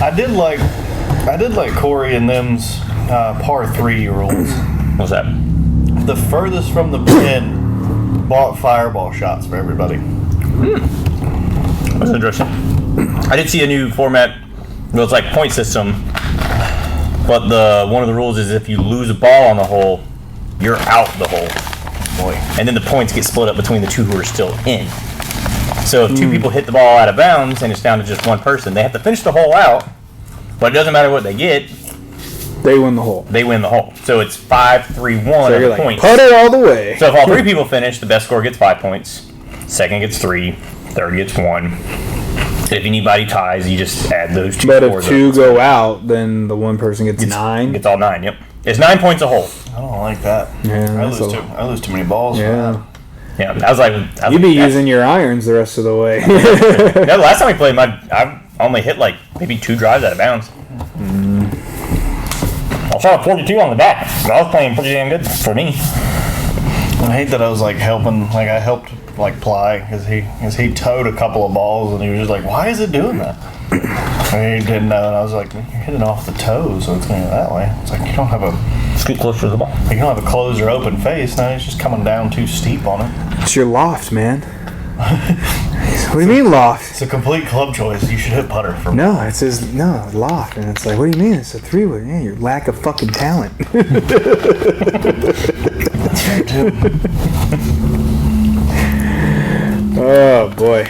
I did like Corey and them's par 3 rules. What's that? The furthest from the pin bought fireball shots for everybody. That's interesting. I did see a new format. Well, it's like point system, but one of the rules is if you lose a ball on the hole, you're out the hole. Boy. And then the points get split up between the two who are still in. So if two people hit the ball out of bounds and it's down to just one person, they have to finish the hole out, but it doesn't matter what they get. They win the hole. They win the hole. So it's 5-3-1 so you're like, points. Put it all the way. So if all 3 people finish, the best score gets 5 points. Second gets 3. Third gets 1. If anybody ties, you just add those 2 But scores if 2 up. go out, then the one person gets 9. Gets all 9, yep. It's 9 points a hole. I don't like that. Yeah, I lose too many balls. Yeah. Yeah, I was like... You'd be using your irons the rest of the way. No, last time we played, I only hit like maybe 2 drives out of bounds. I shot a 42 on the back. I was playing pretty damn good for me. I hate that I was like helping. Like I helped like Ply because he towed a couple of balls and he was just like, why is it doing that? And he didn't know, and I was like, you're hitting off the toes, so it's going that way. It's like you don't have a Scoot closer to the ball. you don't have a closed or open face. No, it's just coming down too steep on it. It's your loft, man. What do you mean loft? It's a complete club choice. You should hit putter for me. No, it says loft, and it's like, what do you mean? It's a 3-wood. Yeah, your lack of fucking talent. That's fair too. Oh boy.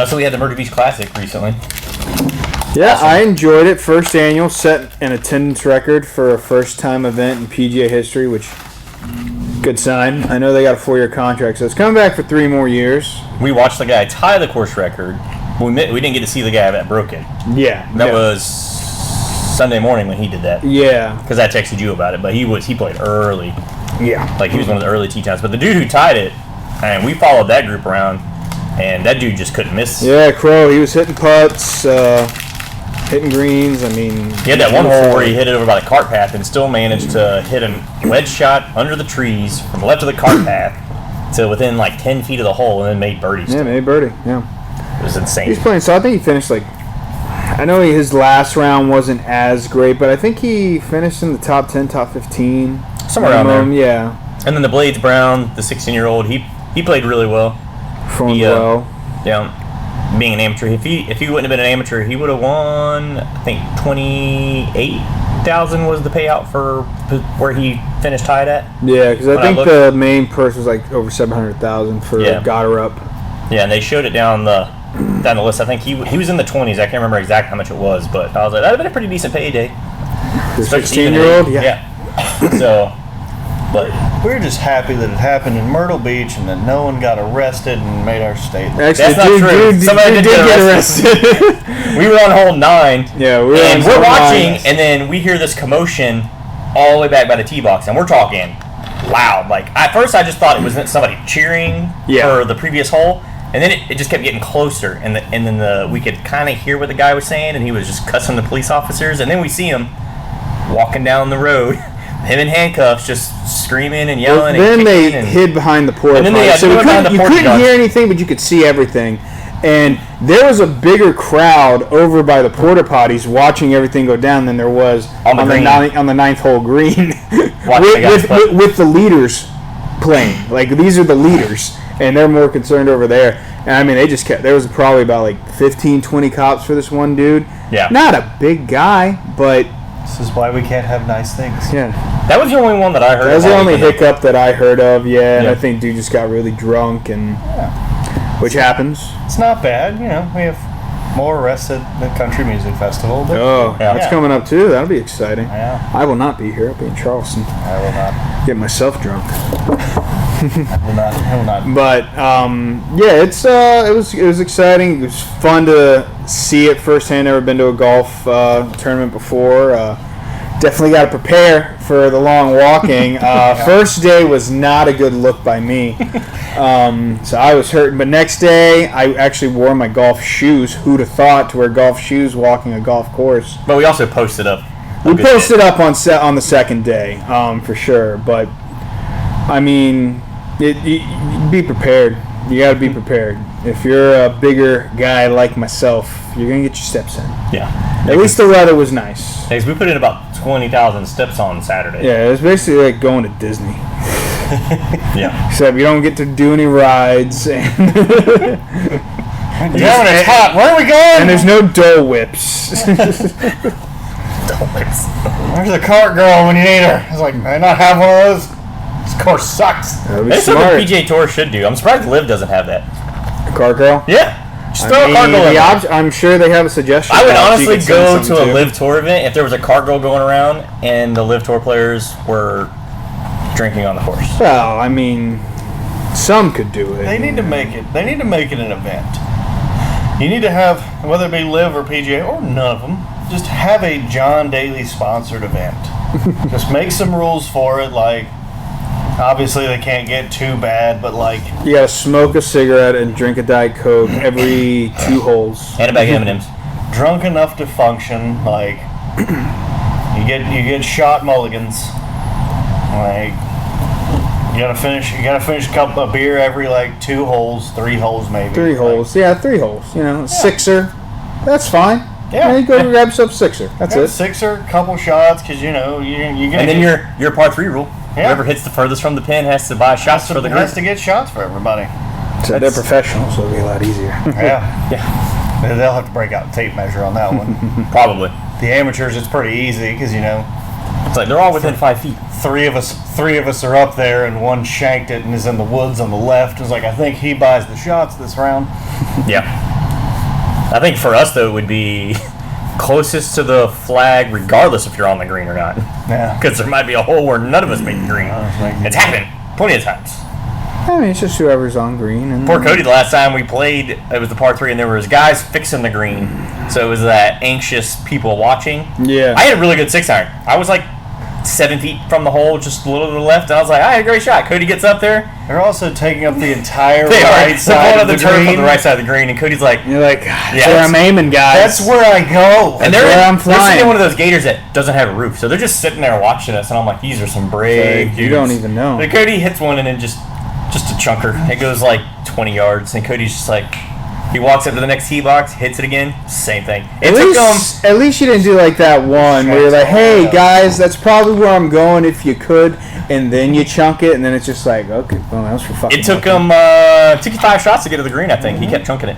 So we had the Myrtle Beach Classic recently. Yeah, awesome. I enjoyed it. First annual, set an attendance record for a first-time event in PGA history, which, good sign. I know they got a 4-year contract, so it's coming back for 3 more years. We watched the guy tie the course record. We didn't get to see the guy that broke it. Yeah. That was Sunday morning when he did that. Yeah. Because I texted you about it, but he played early. Yeah. Like, he was one of the early tee times. But the dude who tied it, and we followed that group around, and that dude just couldn't miss. Yeah, Crow, he was hitting putts, hitting greens. I mean, he had that one hole where he hit it over by the cart path and still managed to hit a wedge shot under the trees from the left of the cart path to within like 10 feet of the hole and then made birdie. Yeah, made birdie. Yeah. It was insane. He's playing, so I think he finished like, I know his last round wasn't as great, but I think he finished in the top 10, top 15. Somewhere around there. Yeah. And then the Blades Brown, the 16-year-old, he played really well. Performed well. Yeah. Being an amateur, if he wouldn't have been an amateur, he would have won. I think $28,000 was the payout for where he finished tied at. Yeah, because I think the main purse was like over $700,000 for got her up. Yeah, and they showed it down the list. I think he was in the 20s. I can't remember exactly how much it was, but I was like, that'd have been a pretty decent payday. The 16-year-old, yeah. So, but we're just happy that it happened in Myrtle Beach and that no one got arrested and made our state. Actually, that's not true. Somebody did get arrested. We were on hole 9. Yeah, we're watching, and then we hear this commotion all the way back by the tee box, and we're talking loud. Like at first, I just thought it was somebody cheering for the previous hole, and then it just kept getting closer, and then we could kind of hear what the guy was saying, and he was just cussing the police officers, and then we see him walking down the road. Him in handcuffs, just screaming and yelling. Well, then they hid behind the porta potty. So you couldn't hear anything, but you could see everything. And there was a bigger crowd over by the porta potties watching everything go down than there was on the ninth hole green with the leaders playing. Like, these are the leaders, and they're more concerned over there. And, I mean, they just kept – there was probably about, like, 15, 20 cops for this one dude. Yeah. Not a big guy, but – this is why we can't have nice things. Yeah. That was the only one that I heard. That was the only hiccup that I heard of, and I think dude just got really drunk, and which happens. It's not bad, you know. We have more arrests at the Country Music Festival. But that's coming up too. That'll be exciting. Yeah. I will not be here. I'll be in Charleston. I will not. Get myself drunk. I will not. But it was exciting. It was fun to see it firsthand. Never been to a golf tournament before. Definitely got to prepare for the long walking. First day was not a good look by me. So I was hurting. But next day, I actually wore my golf shoes. Who'd have thought to wear golf shoes walking a golf course? But we also posted up. We posted up on the second day, for sure. But I mean, be prepared. You got to be prepared. if you're a bigger guy like myself, you're gonna get your steps in. Yeah. At least the weather was nice. Because we put in about 20,000 steps on Saturday. Yeah, it was basically like going to Disney. Yeah. Except you don't get to do any rides. And it's hot. Where are we going? And there's no Dole Whips. Dole Whips. Where's the cart girl when you need her? It's like, I not have one of those. This course sucks. That's what the PGA Tour should do. I'm surprised Liv doesn't have that. A cart girl? Yeah. Just throw a cart girl in. I'm sure they have a suggestion. I would honestly go to a Liv Tour event if there was a cart girl going around and the Liv Tour players were drinking on the course. Well, I mean, some could do it. They need to make it. They need to make it an event. You need to have, whether it be Liv or PGA or none of them, just have a John Daly sponsored event. Just make some rules for it, like. Obviously, they can't get too bad, but like you gotta smoke a cigarette and drink a Diet Coke every 2 holes, and a bag of M&Ms. Drunk enough to function, like you get shot mulligans. Like you gotta finish a cup of beer every like 2 holes, 3 holes maybe. 3 holes, yeah, 3 holes. You know, sixer, that's fine. Yeah, you go grab yourself sixer. That's it. Sixer, couple shots, because you know you get. And then your par 3 rule. Yeah. Whoever hits the furthest from the pin has to buy shots for the group. Has to get shots for everybody. So they're professionals, so it'll be a lot easier. Yeah. They'll have to break out a tape measure on that one. Probably. The amateurs, it's pretty easy because it's like they're all within 5 feet. Three of us are up there, and one shanked it and is in the woods on the left. It's like I think he buys the shots this round. Yeah. I think for us though it would be closest to the flag, regardless if you're on the green or not. Yeah. Because there might be a hole where none of us make the green. It's happened plenty of times. I mean, it's just whoever's on green. And poor Cody, the last time we played, it was the par 3, and there was guys fixing the green. So it was that anxious people watching. Yeah. I had a really good 6-iron. I was like 7 feet from the hole, just a little to the left, and I was like, I had a great shot. Cody gets up there. They're also taking up the entire right side of the turf green. on the right side of the green, and Cody's like, you're like, that's where I'm aiming, guys. That's where I go. And they're where I'm flying. They're sitting in one of those gators that doesn't have a roof, so they're just sitting there watching us, and I'm like, these are some brave dudes. You don't even know. But Cody hits one, and then just a chunker. It goes like 20 yards, and Cody's just like, he walks up to the next tee box, hits it again, same thing. At least you didn't do like that one where you're like, hey guys, that's probably where I'm going if you could, and then you chunk it, and then it's just like, okay, well, that was for fucking. It took him 5 shots to get to the green, I think. He kept chunking it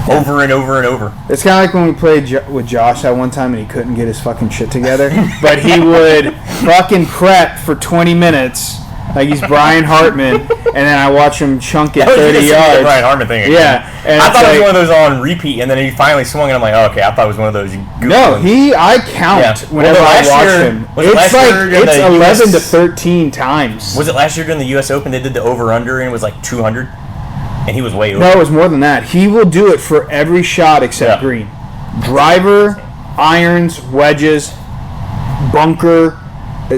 over and over and over. It's kind of like when we played with Josh that one time and he couldn't get his fucking shit together, but he would fucking prep for 20 minutes. Like he's Brian Hartman, and then I watch him chunk it 30 yards. The Brian Hartman thing again. Yeah, and I thought it was one of those on repeat, and then he finally swung, and I'm like, oh, okay, I thought it was one of those. No, I count whenever I watch him. It's like it's 11 to 13 times. Was it last year during the U.S. Open they did the over/under and it was like 200, and he was way over? No, it was more than that. He will do it for every shot except green, driver, irons, wedges, bunker. He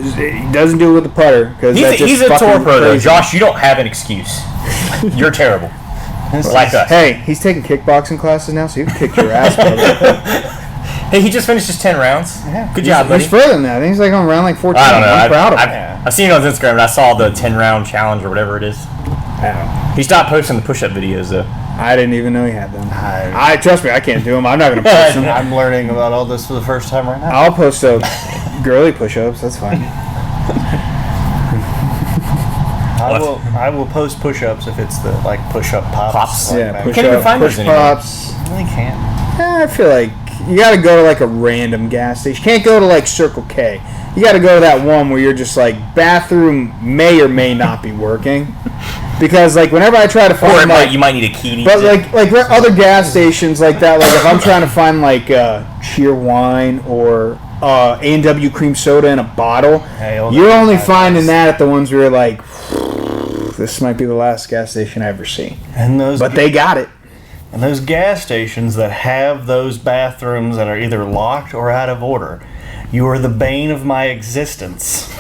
doesn't do it with the putter because he's a tour pro though. Josh, you don't have an excuse. You're terrible. Like us. Hey, he's taking kickboxing classes now, so you can kick your ass, brother. Hey, he just finished his 10 rounds. Yeah. Good job, buddy. He's further than that. I think he's like on round like 14. I don't know. I'm proud of him. I've seen it on his Instagram, and I saw the 10-round challenge or whatever it is. He stopped posting the push-up videos though. I didn't even know he had them. I trust me, I can't do them. I'm not going to post them. I'm learning about all this for the first time right now. I'll post girly push-ups. That's fine. I will post push-ups if it's the like push-up pops. Yeah, you can't even find those anymore. Pops. I really can't. I feel like you got to go to like a random gas station. You can't go to like Circle K. You got to go to that one where you're just like bathroom may or may not be working. Because like whenever I try to find you might need a key. But like other gas stations like that, like if I'm trying to find like Cheer wine or A&W cream soda in a bottle, you're only finding that at the ones where you're like, this might be the last gas station I ever see. But they got it. And those gas stations that have those bathrooms that are either locked or out of order, you are the bane of my existence.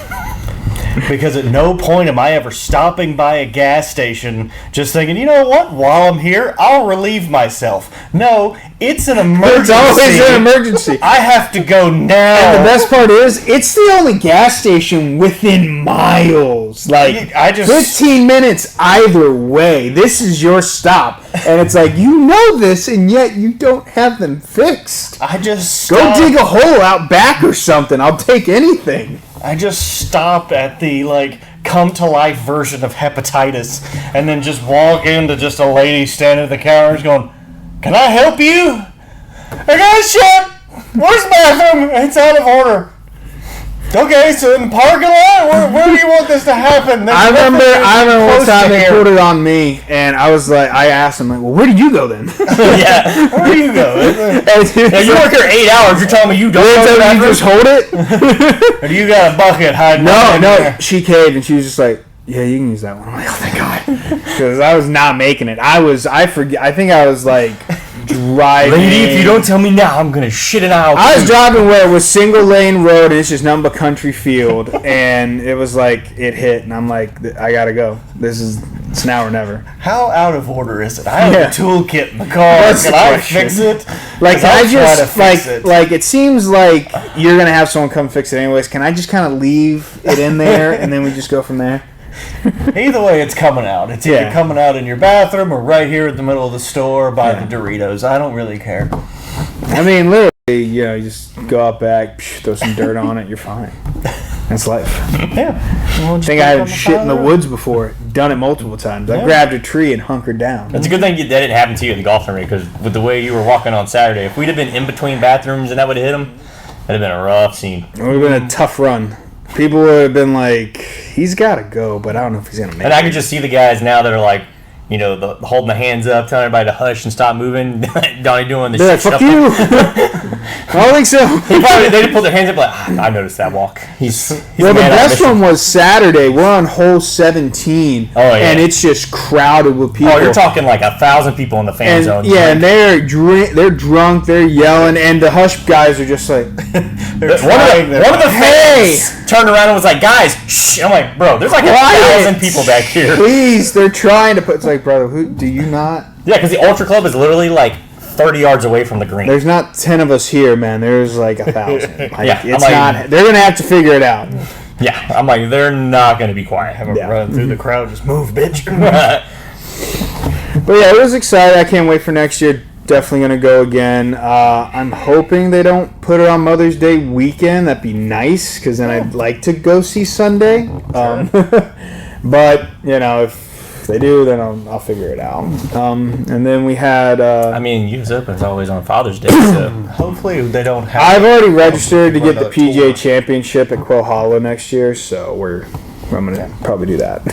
because at no point am I ever stopping by a gas station just thinking, you know what, while I'm here, I'll relieve myself. No, it's an emergency. It's always an emergency. I have to go now. And the best part is, it's the only gas station within miles. Like, 15 minutes either way. This is your stop. And it's like, you know this, and yet you don't have them fixed. I just Go dig a hole out back or something. I'll take anything. I just stopped at the, come to life version of hepatitis and then just walk into just a lady standing at the counter going, can I help you? I got a shot. Where's the bathroom? It's out of order. Okay, so in the parking lot? Where do you want this to happen? I remember one time they put it on me, and I was like, I asked them, well, where did you go then? Yeah, where do you go? Now, you work here 8 hours, you're telling me you don't go to the bathroom? You just hold it? Or do you got a bucket hiding? No, she caved, and she was just like, yeah, you can use that one. I'm like, oh, thank God. Because I was not making it. I think I was like driving. Lady, if you don't tell me now, I'm going to shit it out. I was driving where it was single lane road, and it's just nothing but country field. And it was like, it hit, and I'm like, I got to go. It's now or never. How out of order is it? I have a toolkit in the car. Can I fix it? It seems like you're going to have someone come fix it anyways. Can I just kind of leave it in there, and then we just go from there? Either way, it's coming out. It's either coming out in your bathroom or right here at the middle of the store by the Doritos. I don't really care. I mean, literally, you just go out back, throw some dirt on it, you're fine. That's life. Yeah. I think I had shit in the woods before. Done it multiple times. I grabbed a tree and hunkered down. It's a good thing that didn't happen to you at the golf tournament, because with the way you were walking on Saturday, if we'd have been in between bathrooms and that would have hit him, that'd have been a rough scene. It would have been a tough run. People would have been like, he's got to go, but I don't know if he's going to make it. And I could just see the guys now that are like, holding the hands up, telling everybody to hush and stop moving. Donnie doing the They're shit like, fuck you. I don't think so. They'd pull their hands up like, I noticed that walk. He's well, the best one was Saturday. We're on hole 17. Oh, yeah. And it's just crowded with people. Oh, you're talking like 1,000 people in the fan zone. Yeah, and they're drunk, they're yelling, and the hush guys are just like... one of the fans turned around and was like, guys, shh. I'm like, bro, there's like 1,000 people back here. Please, they're trying to put... It's like, brother, who do you not? Yeah, because the Ultra Club is literally like 30 yards away from the green. There's not 10 of us here, man. There's like 1,000. Yeah, it's not. They're gonna have to figure it out. Yeah, I'm like, they're not gonna be quiet. Have a run through the crowd, just move, bitch. But yeah, it was exciting. I can't wait for next year. Definitely gonna go again. I'm hoping they don't put it on Mother's Day weekend. That'd be nice, because then I'd like to go see Sunday. But if they do, then I'll figure it out. And then we had... US Open's always on Father's Day, so... Hopefully they don't have... I've already registered to get the PGA Championship at Quail Hollow next year, so I'm going to probably do that.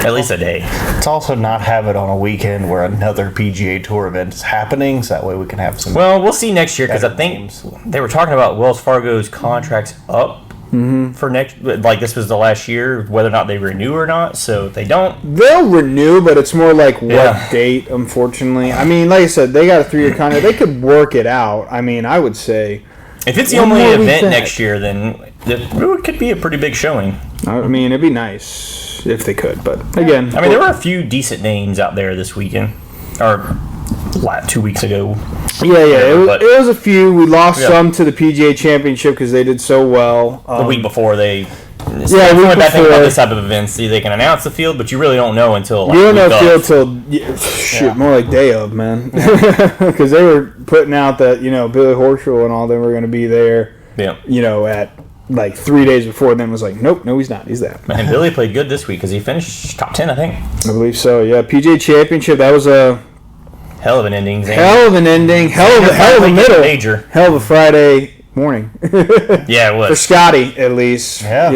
At least a day. Let's also not have it on a weekend where another PGA Tour event is happening, so that way we can have some... Well, we'll see next year, because I think they were talking about Wells Fargo's contracts up. For next, like this was the last year, whether or not they renew or not. So if they don't, they'll renew, but it's more like what date. Unfortunately, I mean, like I said, they got a 3-year contract. They could work it out. I mean, I would say if it's the only event next year, then it could be a pretty big showing. I mean, it'd be nice if they could, but again, I mean, there were a few decent names out there this weekend, or 2 weeks ago. Yeah, it was a few. We lost some to the PGA Championship because they did so well. The week before they... the only bad thing about this type of events, they can announce the field, but you really don't know until... you don't know the field till... more like day of, man. Because they were putting out that, Billy Horschel and all them were going to be there, at... like 3 days before, then was like, nope, no, he's not. He's there. And Billy played good this week because he finished top 10, I think. I believe so, yeah. PGA Championship, that was a... hell of an ending. Hell of a middle. Major. Hell of a Friday morning. Yeah, it was. For Scottie, at least. Yeah.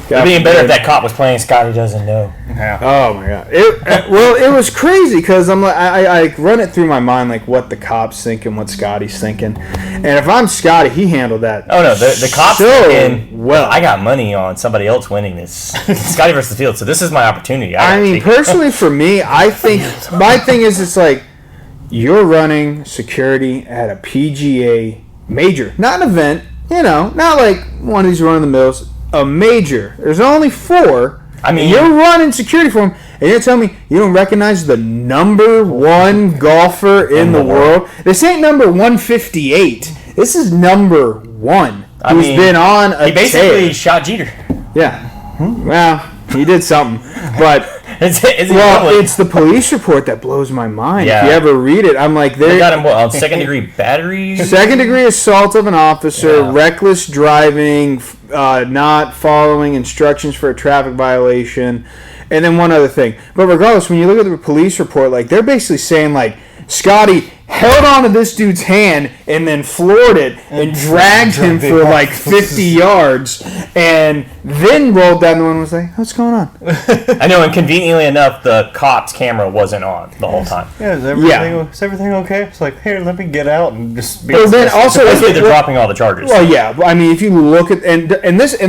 It'd be better if that cop was playing Scottie Doesn't Know. Yeah. Oh my god. It was crazy because I'm like I run it through my mind like what the cop's thinking, what Scottie's thinking, and if I'm Scottie, he handled that. Oh no, the cop's thinking, well, I got money on somebody else winning this. Scottie versus the field, so this is my opportunity. I mean, personally, for me, I think my thing is it's like you're running security at a PGA major, not an event, not like one of these run of the mills. a major. There's only 4. I mean, you're running security for him, and you're telling me you don't recognize the number 1 golfer in the world? This ain't number 158. This is number 1. Who's been on a He basically shot Jeter. Yeah. Well, he did something. But, it's the police report that blows my mind. Yeah. If you ever read it, I'm like... They got him on second-degree battery? Second-degree assault of an officer, reckless driving, not following instructions for a traffic violation, and then one other thing. But regardless, when you look at the police report, like, they're basically saying, like, Scottie held onto this dude's hand and then floored it and dragged him for like 50 yards and then rolled down the window and was like, what's going on? I know, and conveniently enough, the cop's camera wasn't on the whole time. Yeah, is everything okay? It's like, here, let me get out and just be... Well, then also, they're dropping all the charges. Well, yeah. I mean, if you look at... And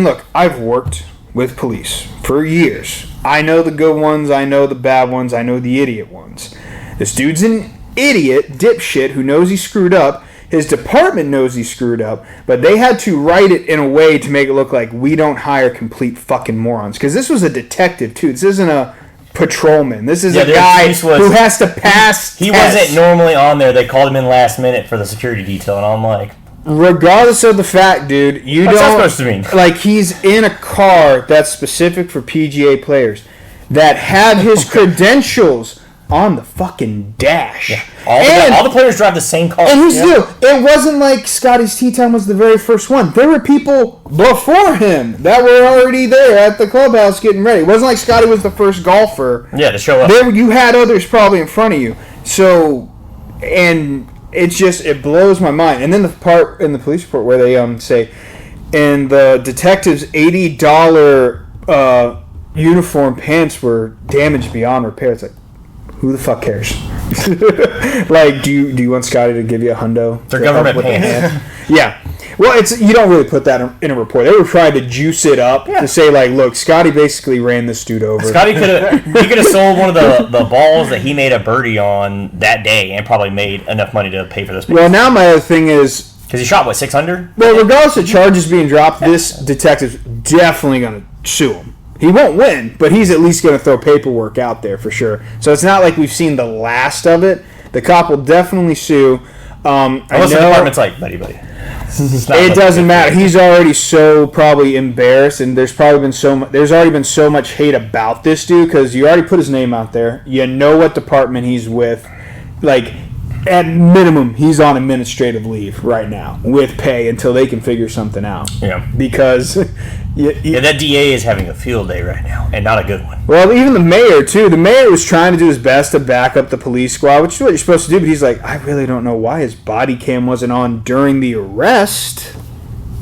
look, I've worked with police for years. I know the good ones. I know the bad ones. I know the idiot ones. This dude's an idiot dipshit who knows he screwed up. His department knows he screwed up, but they had to write it in a way to make it look like we don't hire complete fucking morons. Because this was a detective too. This isn't a patrolman. This is a guy who has to pass. He wasn't normally on there. They called him in last minute for the security detail, and I'm like, regardless of the fact, dude, what's that supposed to mean? Like, he's in a car that's specific for PGA players that have his credentials on the fucking dash. Yeah. All the players drive the same car. And here's the deal. It wasn't like Scottie's tee time was the very first one. There were people before him that were already there at the clubhouse getting ready. It wasn't like Scottie was the first golfer. Yeah, to show up. You had others probably in front of you. So, and it blows my mind. And then the part in the police report where they say, and the detective's $80 uniform pants were damaged beyond repair. It's like, who the fuck cares? Like, do you want Scottie to give you a hundo? They're government pants. Yeah. Well, you don't really put that in a report. They were trying to juice it up to say, like, look, Scottie basically ran this dude over. Scottie could have sold one of the balls that he made a birdie on that day and probably made enough money to pay for this. Well, now my other thing is, because he shot 600. Well, regardless of charges being dropped, this detective's definitely going to sue him. He won't win, but he's at least going to throw paperwork out there for sure. So it's not like we've seen the last of it. The cop will definitely sue. Unless the department's like, buddy. It doesn't matter. He's already so probably embarrassed, and there's already been so much hate about this dude because you already put his name out there. You know what department he's with. Like, at minimum, he's on administrative leave right now with pay until they can figure something out. Yeah. Because... that DA is having a field day right now, and not a good one. Well, even the mayor, too. The mayor was trying to do his best to back up the police squad, which is what you're supposed to do, but he's like, I really don't know why his body cam wasn't on during the arrest.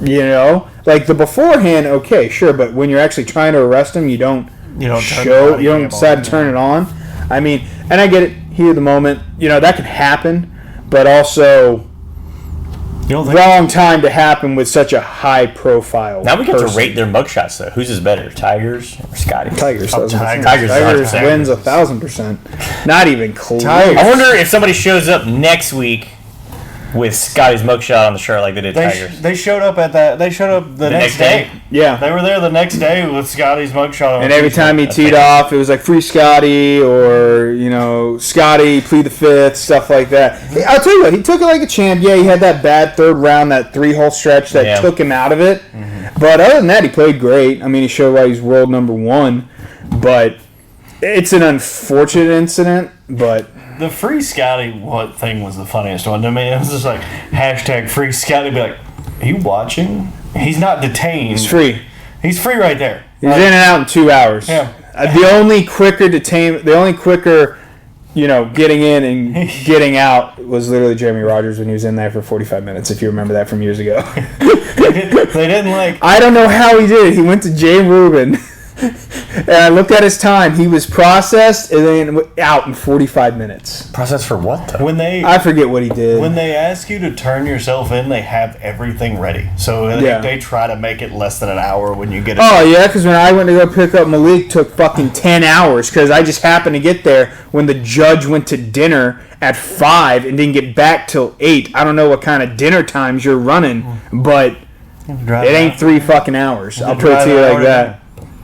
You know? Like, the beforehand, okay, sure, but when you're actually trying to arrest him, you don't decide to turn it on. I mean, and I get it, heat of the moment, that can happen, but also... wrong time to happen with such a high profile. Now we get to rate their mugshots though. Whose is better, Tigers or Scottie? Tigers. Tigers wins 1,000%. Not even close. I wonder if somebody shows up next week with Scottie's mugshot on the shirt like they did Tigers. They showed up the next day. Yeah. They were there the next day with Scottie's mugshot on. And every time he teed off, it was like free Scottie or, Scottie, plead the fifth, stuff like that. I'll tell you what, he took it like a champ. Yeah, he had that bad third round, that 3-hole stretch that took him out of it. Mm-hmm. But other than that, he played great. I mean, he showed why he's world number 1. But it's an unfortunate incident, but... The free Scottie thing was the funniest one to me. It was just like, # free Scottie. Be like, are you watching? He's not detained. He's free. He's free right there. He's in and out in 2 hours. Yeah. The only quicker getting in and getting out was literally Jeremy Rogers when he was in there for 45 minutes, if you remember that from years ago. They didn't like... I don't know how he did it. He went to Jay Rubin. And I looked at his time. He was processed and then out in 45 minutes. Processed for what, though? I forget what he did. When they ask you to turn yourself in, they have everything ready. So they try to make it less than an hour when you get it. Oh, yeah, because when I went to go pick up Malik, it took fucking 10 hours because I just happened to get there when the judge went to dinner at 5 and didn't get back till 8. I don't know what kind of dinner times you're running, but... It ain't 3 fucking hours. I'll put it to you like that.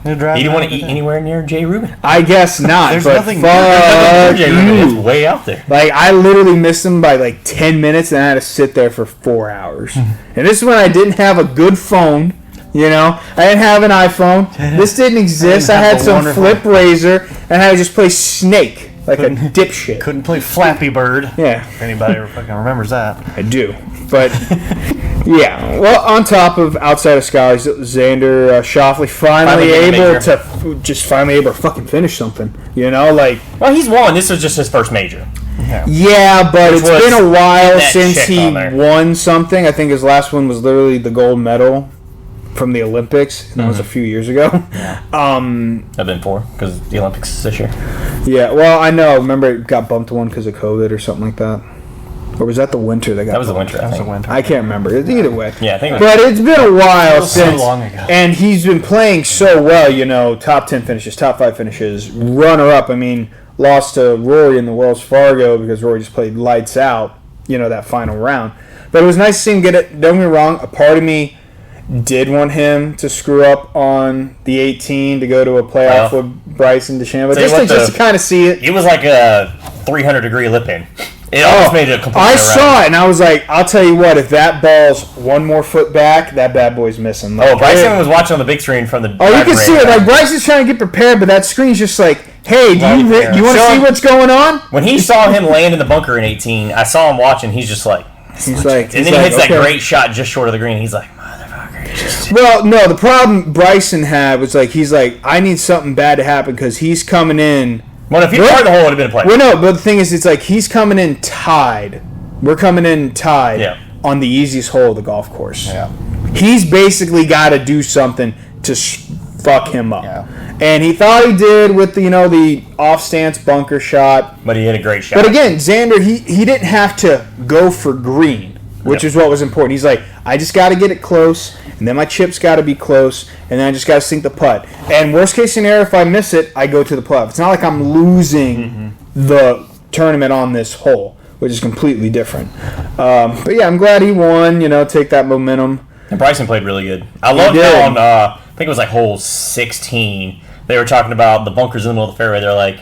You didn't want to eat anywhere near Jay Rubin? I guess not. There's but nothing fuck Jay Rubin. It's way out there. Like, I literally missed him by like 10 minutes, and I had to sit there for 4 hours. And this is when I didn't have a good phone. You know, I didn't have an iPhone. This didn't exist. I had some flip razor, and I had to just play Snake like a dipshit. Couldn't play Flappy Bird. Yeah. If anybody ever fucking remembers that. I do. But, yeah. Well, on top of outside of Scottie, Xander Schauffele finally able to fucking finish something. You know, like. Well, he's won. This was just his first major. Yeah, but it's been a while since he won something. I think his last one was literally the gold medal from the Olympics, and that was a few years ago. Yeah. I've been 4 because the Olympics is this year. Yeah, well, I know. Remember, it got bumped to one because of COVID or something like that. Or was that the winter that got? That was the winter. I can't remember. Either way. Yeah, I think. But it's been a while since. So long ago. And he's been playing so well. You know, top 10 finishes, top 5 finishes, runner up. I mean, lost to Rory in the Wells Fargo because Rory just played lights out. You know, that final round. But it was nice to see him get it. Don't get me wrong. A part of me did want him to screw up on the 18 to go to a playoff with Bryson DeChambeau. Just to kind of see it. It was like a 300-degree lip in. It almost made it a complete. I saw it, and I was like, I'll tell you what, if that ball's one more foot back, that bad boy's missing. Like, Bryson was watching on the big screen from the. Oh, you can see it. Like, Bryson's trying to get prepared, but that screen's just like, hey, do you want to see what's going on? When he saw him land in the bunker in 18, I saw him watching. He's just like. And then he hits that great shot just short of the green. He's like, motherfucker. Well, no, the problem Bryson had was like, he's like, I need something bad to happen because he's coming in. Well, if he fired the hole, it would have been a play. Well, no, but the thing is, it's like he's coming in tied. We're coming in tied on the easiest hole of the golf course. Yeah. He's basically got to do something to fuck him up. Yeah. And he thought he did with the, the off-stance bunker shot. But he hit a great shot. But again, Xander, he didn't have to go for green, which is what was important. He's like, I just got to get it close, and then my chip's got to be close, and then I just got to sink the putt. And worst case scenario, if I miss it, I go to the putt. It's not like I'm losing the tournament on this hole, which is completely different. But yeah, I'm glad he won. Take that momentum. And Bryson played really good. I loved how on I think it was like hole 16. They were talking about the bunkers in the middle of the fairway. They're like,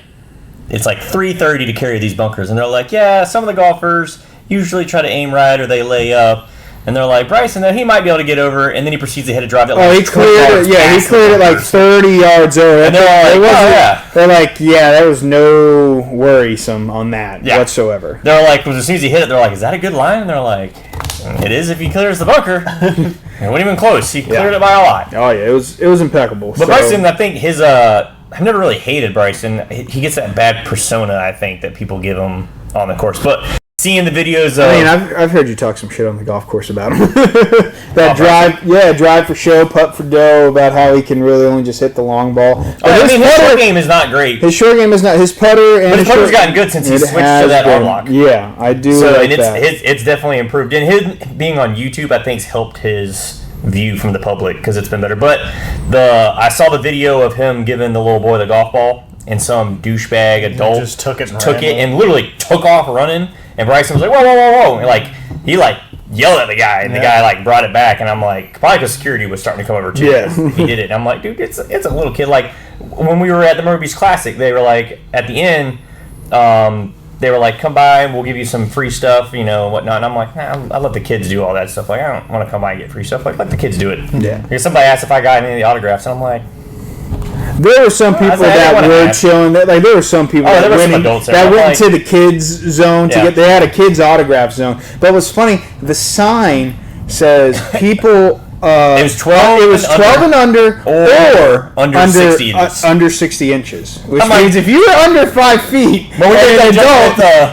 it's like 330 to carry these bunkers, and they're like, yeah, some of the golfers usually try to aim right or they lay up. And they're like, Bryson, he might be able to get over, and then he proceeds to hit a drive. He cleared it. Yeah, he cleared it like 30 yards over. And they're like, They're like, yeah, there was no worrisome on that whatsoever. They're like, as soon as he hit it, they're like, is that a good line? And they're like, it is if he clears the bunker. It wasn't even close. He cleared it by a lot. Oh yeah, it was impeccable. But Bryson, I think his I've never really hated Bryson. He gets that bad persona, I think, that people give him on the course. But seeing the videos of... I've heard you talk some shit on the golf course about him. Drive for show, putt for dough, about how he can really only just hit the long ball. His short game is not great. His short game is not... His putter and his putter's gotten good since he switched to that arm lock. Yeah, I do it's definitely improved. And his being on YouTube, I think, has helped his view from the public because it's been better. But I saw the video of him giving the little boy the golf ball, and some douchebag adult just took it and literally took off running. And Bryson was like, whoa, whoa, whoa, whoa. And he yelled at the guy, and the guy brought it back. And I'm like, probably because security was starting to come over too. Yeah. He did it. And I'm like, dude, it's a little kid. Like, when we were at the Myrtle Beach Classic, they were like, at the end, they were like, come by, we'll give you some free stuff, whatnot. And I'm like, nah, I let the kids do all that stuff. Like, I don't want to come by and get free stuff. Like, let the kids do it. Yeah. Because somebody asked if I got any of the autographs, and I'm like, there were some people that were chilling. There were some people that went into the kids zone to get. They had a kids autograph zone. But what's funny, the sign says people. It was 12. It was 12 and under, or under 60 inches. Under 60 inches, which means if you're under 5 feet,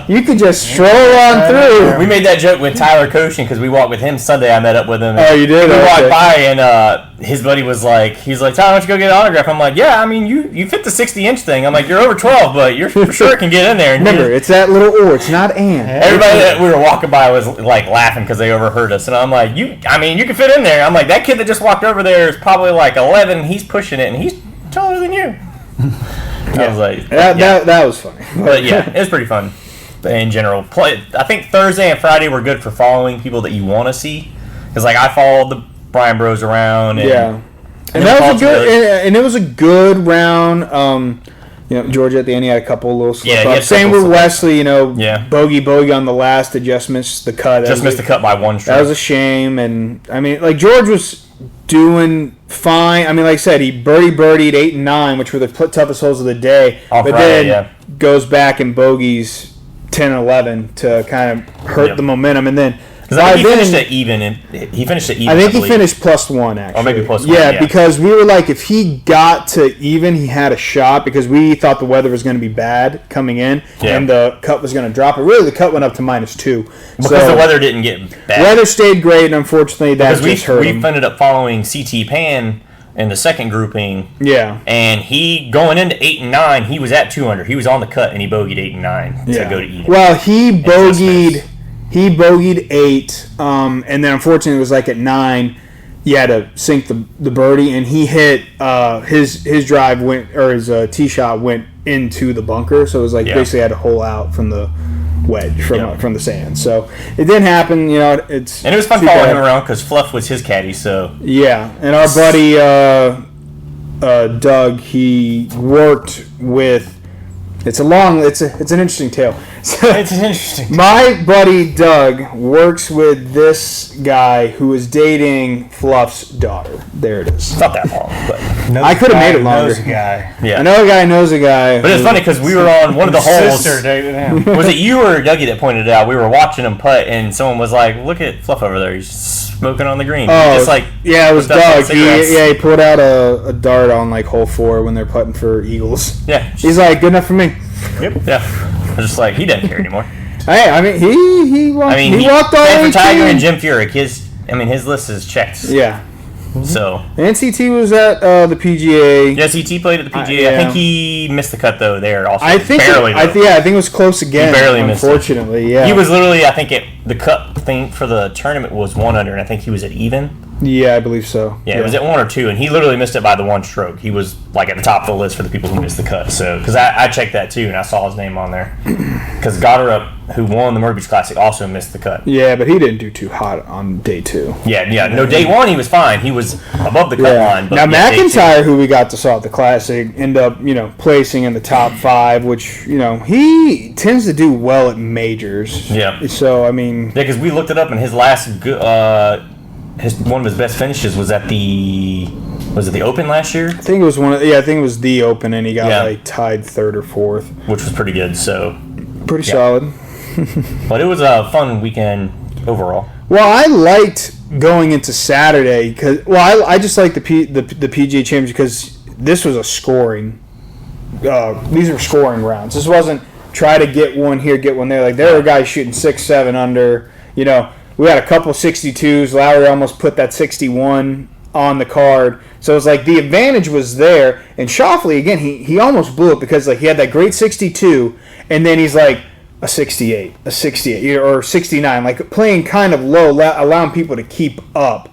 you could just stroll on through. We made that joke with Tyler Koshin because we walked with him Sunday. I met up with him. Oh, you did? We walked by, and his buddy was like, he's like, Tyler, why don't you go get an autograph? I'm like, yeah, I mean, you fit the 60-inch thing. I'm like, you're over 12, but you're for sure can get in there. And remember, it's that little or. It's not and. Everybody that we were walking by was like laughing because they overheard us, and I'm like, you can fit in there. I'm like, that kid that just walked over there is probably like 11. He's pushing it, and he's taller than you. I was like, that was funny. But yeah, it was pretty fun in general. I think Thursday and Friday were good for following people that you want to see. Because like I followed Brian Bros around. And, and that was a good, and it was a good round. Georgia at the end, he had a couple little slip ups. Same with Wesley, bogey on the last to just miss the cut. Missed the cut by one stroke. That was a shame. And, I mean, like, George was doing fine. I mean, like I said, he birdied 8 and 9, which were the toughest holes of the day. But then goes back and bogeys 10 and 11 to kind of hurt the momentum. And then... Because he finished it even. He finished it even. I think he finished +1, actually. Or maybe +1. Yeah, because we were like, if he got to even, he had a shot because we thought the weather was going to be bad coming in and the cut was going to drop. But really, the cut went up to -2. Because the weather didn't get bad. Weather stayed great, and unfortunately, that just hurt him. We ended up following CT Pan in the second grouping. Yeah. And he, going into 8 and 9, he was at 2 under. He was on the cut, and he bogeyed 8 and 9 to go to even. Well, he bogeyed 8, and then unfortunately it was like at 9, you had to sink the birdie, and he hit his drive went, or his tee shot went into the bunker, so it was like basically had to hole out from the wedge from the sand. So it didn't happen, and it was fun following him around because Fluff was his caddy. So and our buddy Doug, he worked with. It's an interesting tale. It's an interesting. My buddy Doug works with this guy who is dating Fluff's daughter. There it is. It's not that long, but I could have made it longer. Knows a guy. Yeah, I know a guy knows a guy. But it's funny because we were on one of the holes. Sister dated him. Was it you or Dougie that pointed it out? We were watching him putt, and someone was like, "Look at Fluff over there. He's smoking on the green." Oh, just like it was Doug. He pulled out a dart on like hole 4 when they're putting for eagles. Yeah, he's like, good enough for me. Yep. Yeah. I was just like, he doesn't care anymore. Hey, I mean, he walked all 18. For Tiger and Jim Furyk, his list is checked. Yeah. So. And CT was at the PGA. Yeah, CT played at the PGA. I think he missed the cut though there also. I think barely. I think it was close again. He barely missed it. Unfortunately, yeah. He was literally, I think the cut thing for the tournament was 1 under, and I think he was at even. Yeah, I believe so. Yeah, it was at 1 or 2, and he literally missed it by the 1 stroke. He was like at the top of the list for the people who missed the cut. So, because I checked that too, and I saw his name on there. Because Goddard, who won the Myrtle Beach Classic, also missed the cut. Yeah, but he didn't do too hot on day 2. Yeah. No, day 1 he was fine. He was above the cut line. But now McIntyre, who we got to saw at the Classic, ended up placing in the top 5, which he tends to do well at majors. Yeah. So I mean. Yeah, because we looked it up, and his last one of his best finishes was at the Open last year? I think it was I think it was the Open, and he got tied 3rd or 4th, which was pretty good. So pretty solid. But it was a fun weekend overall. Well, I liked going into Saturday because I just like the PGA Championship because this was a scoring. These were scoring rounds. This wasn't try to get one here, get one there. Like there were guys shooting 6, 7 under. We had a couple 62s. Lowry almost put that 61 on the card. So it was like the advantage was there. And Schauffele, again, he almost blew it because like he had that great 62, and then he's like a 68, or 69, like playing kind of low, allowing people to keep up.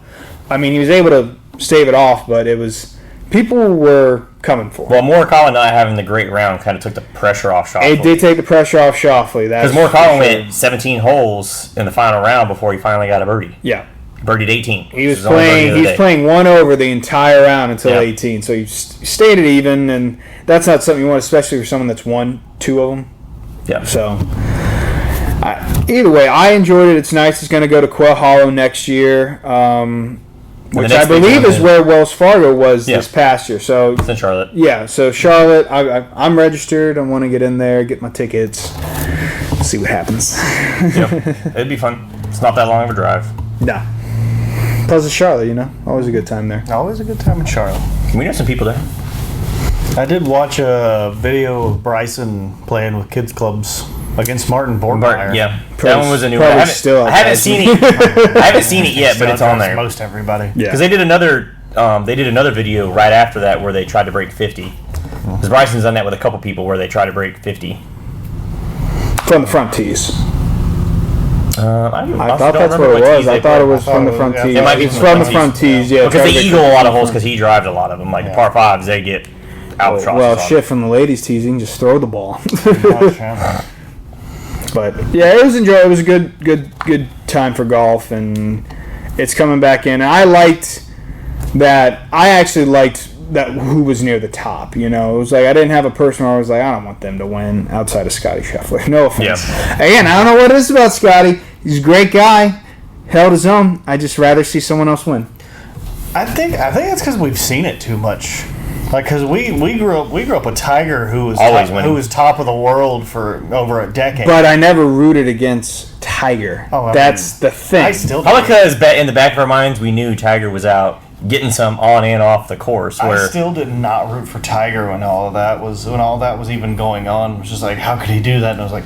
I mean, he was able to stave it off, but it was people were coming for him. Well, Morikawa not having the great round kind of took the pressure off Schauffele. It did take the pressure off Schauffele. Because Morikawa went 17 holes in the final round before he finally got a birdie. Yeah. Birdied 18. He was playing 1 over the entire round until 18, so he stayed it even, and that's not something you want, especially for someone that's won 2 of them. Yeah. So, either way, I enjoyed it. It's nice. It's going to go to Quail Hollow next year. Which I believe is where Wells Fargo was this past year. So it's in Charlotte. Yeah, so Charlotte, I'm registered. I want to get in there, get my tickets, see what happens. It'd be fun. It's not that long of a drive. Nah. Plus it's Charlotte, always a good time there. Always a good time in Charlotte. We know some people there. I did watch a video of Bryson playing with kids clubs against Martin Borgmeyer. Yeah, that one was a new one. I haven't seen it. I haven't seen it yet, but it's on there. Most everybody. Yeah. Because they did another video right after that where they tried to break 50. Because Bryson's done that with a couple people where they try to break 50 from the front tees. I thought that's what it was. I thought it was from the front tees. It might be from the front tees. Yeah, because they eagle a lot of holes because he drives a lot of them. Like the par 5s, they get albatrosses. Well, shit, from the ladies' tees, you can just throw the ball. But yeah, it was enjoyable. It was a good time for golf, and it's coming back in. And I liked that. I actually liked that who was near the top. You know, it was like I didn't have a person where I was like, I don't want them to win outside of Scottie Scheffler. No offense. Yeah. Again, I don't know what it is about Scottie. He's a great guy, held his own. I just rather see someone else win. I think that's because we've seen it too much. Like, because we grew up with Tiger, who was top of the world for over a decade. But I never rooted against Tiger. That's the thing. I still do. Probably because in the back of our minds, we knew Tiger was out getting some on and off the course. I still did not root for Tiger when all that was even going on. It was just like, how could he do that? And I was like,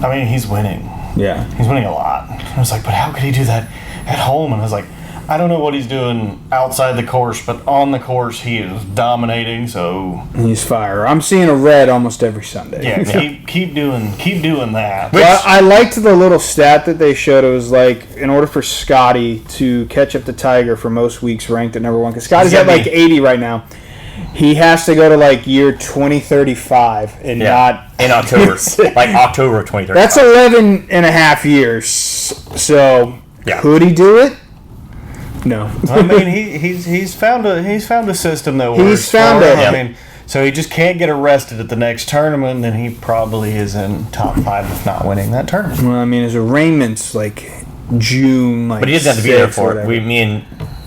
I mean, he's winning. Yeah, he's winning a lot. I was like, but how could he do that at home? And I was like, I don't know what he's doing outside the course, but on the course he is dominating. So he's fire. I'm seeing a red almost every Sunday. Yeah, keep doing that. Well, I liked the little stat that they showed. It was like, in order for Scottie to catch up to Tiger for most weeks ranked at number one, because Scottie's at like 80 right now. He has to go to like year 2035 and not in October, like October of 2035. That's 11 and a half years. So could he do it? No. I mean, he's found a system that works. He's found it. I mean, so he just can't get arrested at the next tournament. Then he probably is in top 5 if not winning that tournament. Well, I mean, his arraignment's like June, like. But he doesn't have to be there for it. Me and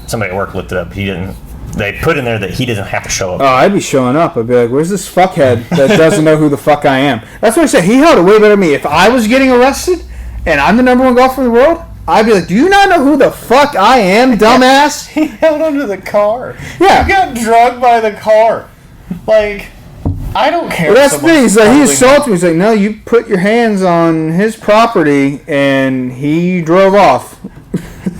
somebody at work looked it up. He didn't. They put in there that he doesn't have to show up. Oh, I'd be showing up. I'd be like, where's this fuckhead that doesn't know who the fuck I am? That's what I said. He held it way better than me. If I was getting arrested and I'm the number one golfer in the world, I'd be like, do you not know who the fuck I am, dumbass? He held onto the car. Yeah. He got drugged by the car. Like, I don't care. Well, that's the thing. He's like, he assaulted me. He's like, no, you put your hands on his property and he drove off.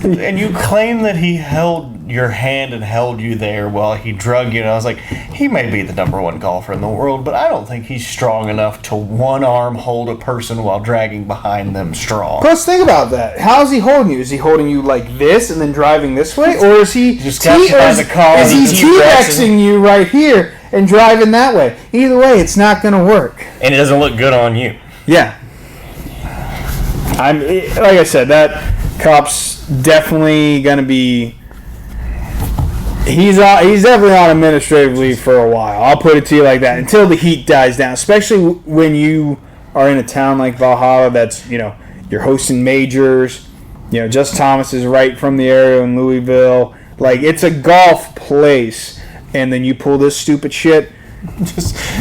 And you claim that he held your hand and held you there while he drugged you. And I was like, he may be the number one golfer in the world, but I don't think he's strong enough to one arm hold a person while dragging behind them strong. Plus, think about that. How is he holding you? Is he holding you like this and then driving this way? Or is he just behind the car? Is he T-Rexing you right here and driving that way? Either way, it's not going to work. And it doesn't look good on you. Yeah. Like I said, that cop's definitely going to be... He's definitely on administrative leave for a while. I'll put it to you like that. Until the heat dies down. Especially when you are in a town like Valhalla that's, you know, you're hosting majors. You know, Just Thomas is right from the area in Louisville. Like, it's a golf place. And then you pull this stupid shit.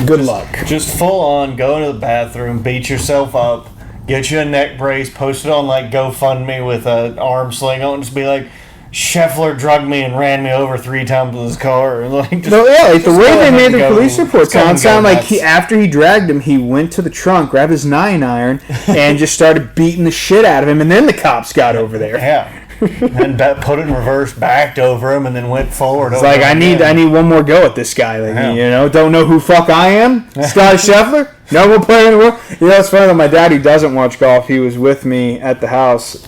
Good luck. Just full on, go into the bathroom, beat yourself up, get you a neck brace, post it on like GoFundMe with an arm sling on, and just be like, Scheffler drugged me and ran me over 3 times with his car. And like, the way they made the police report sound like after he dragged him, he went to the trunk, grabbed his 9-iron, and just started beating the shit out of him. And then the cops got over there. Yeah, and put it in reverse, backed over him, and then went forward. It's like I need one more go at this guy. Like, you know, don't know who fuck I am, Scottie Scheffler. No one play anymore. You know, it's funny that my dad, who doesn't watch golf, he was with me at the house.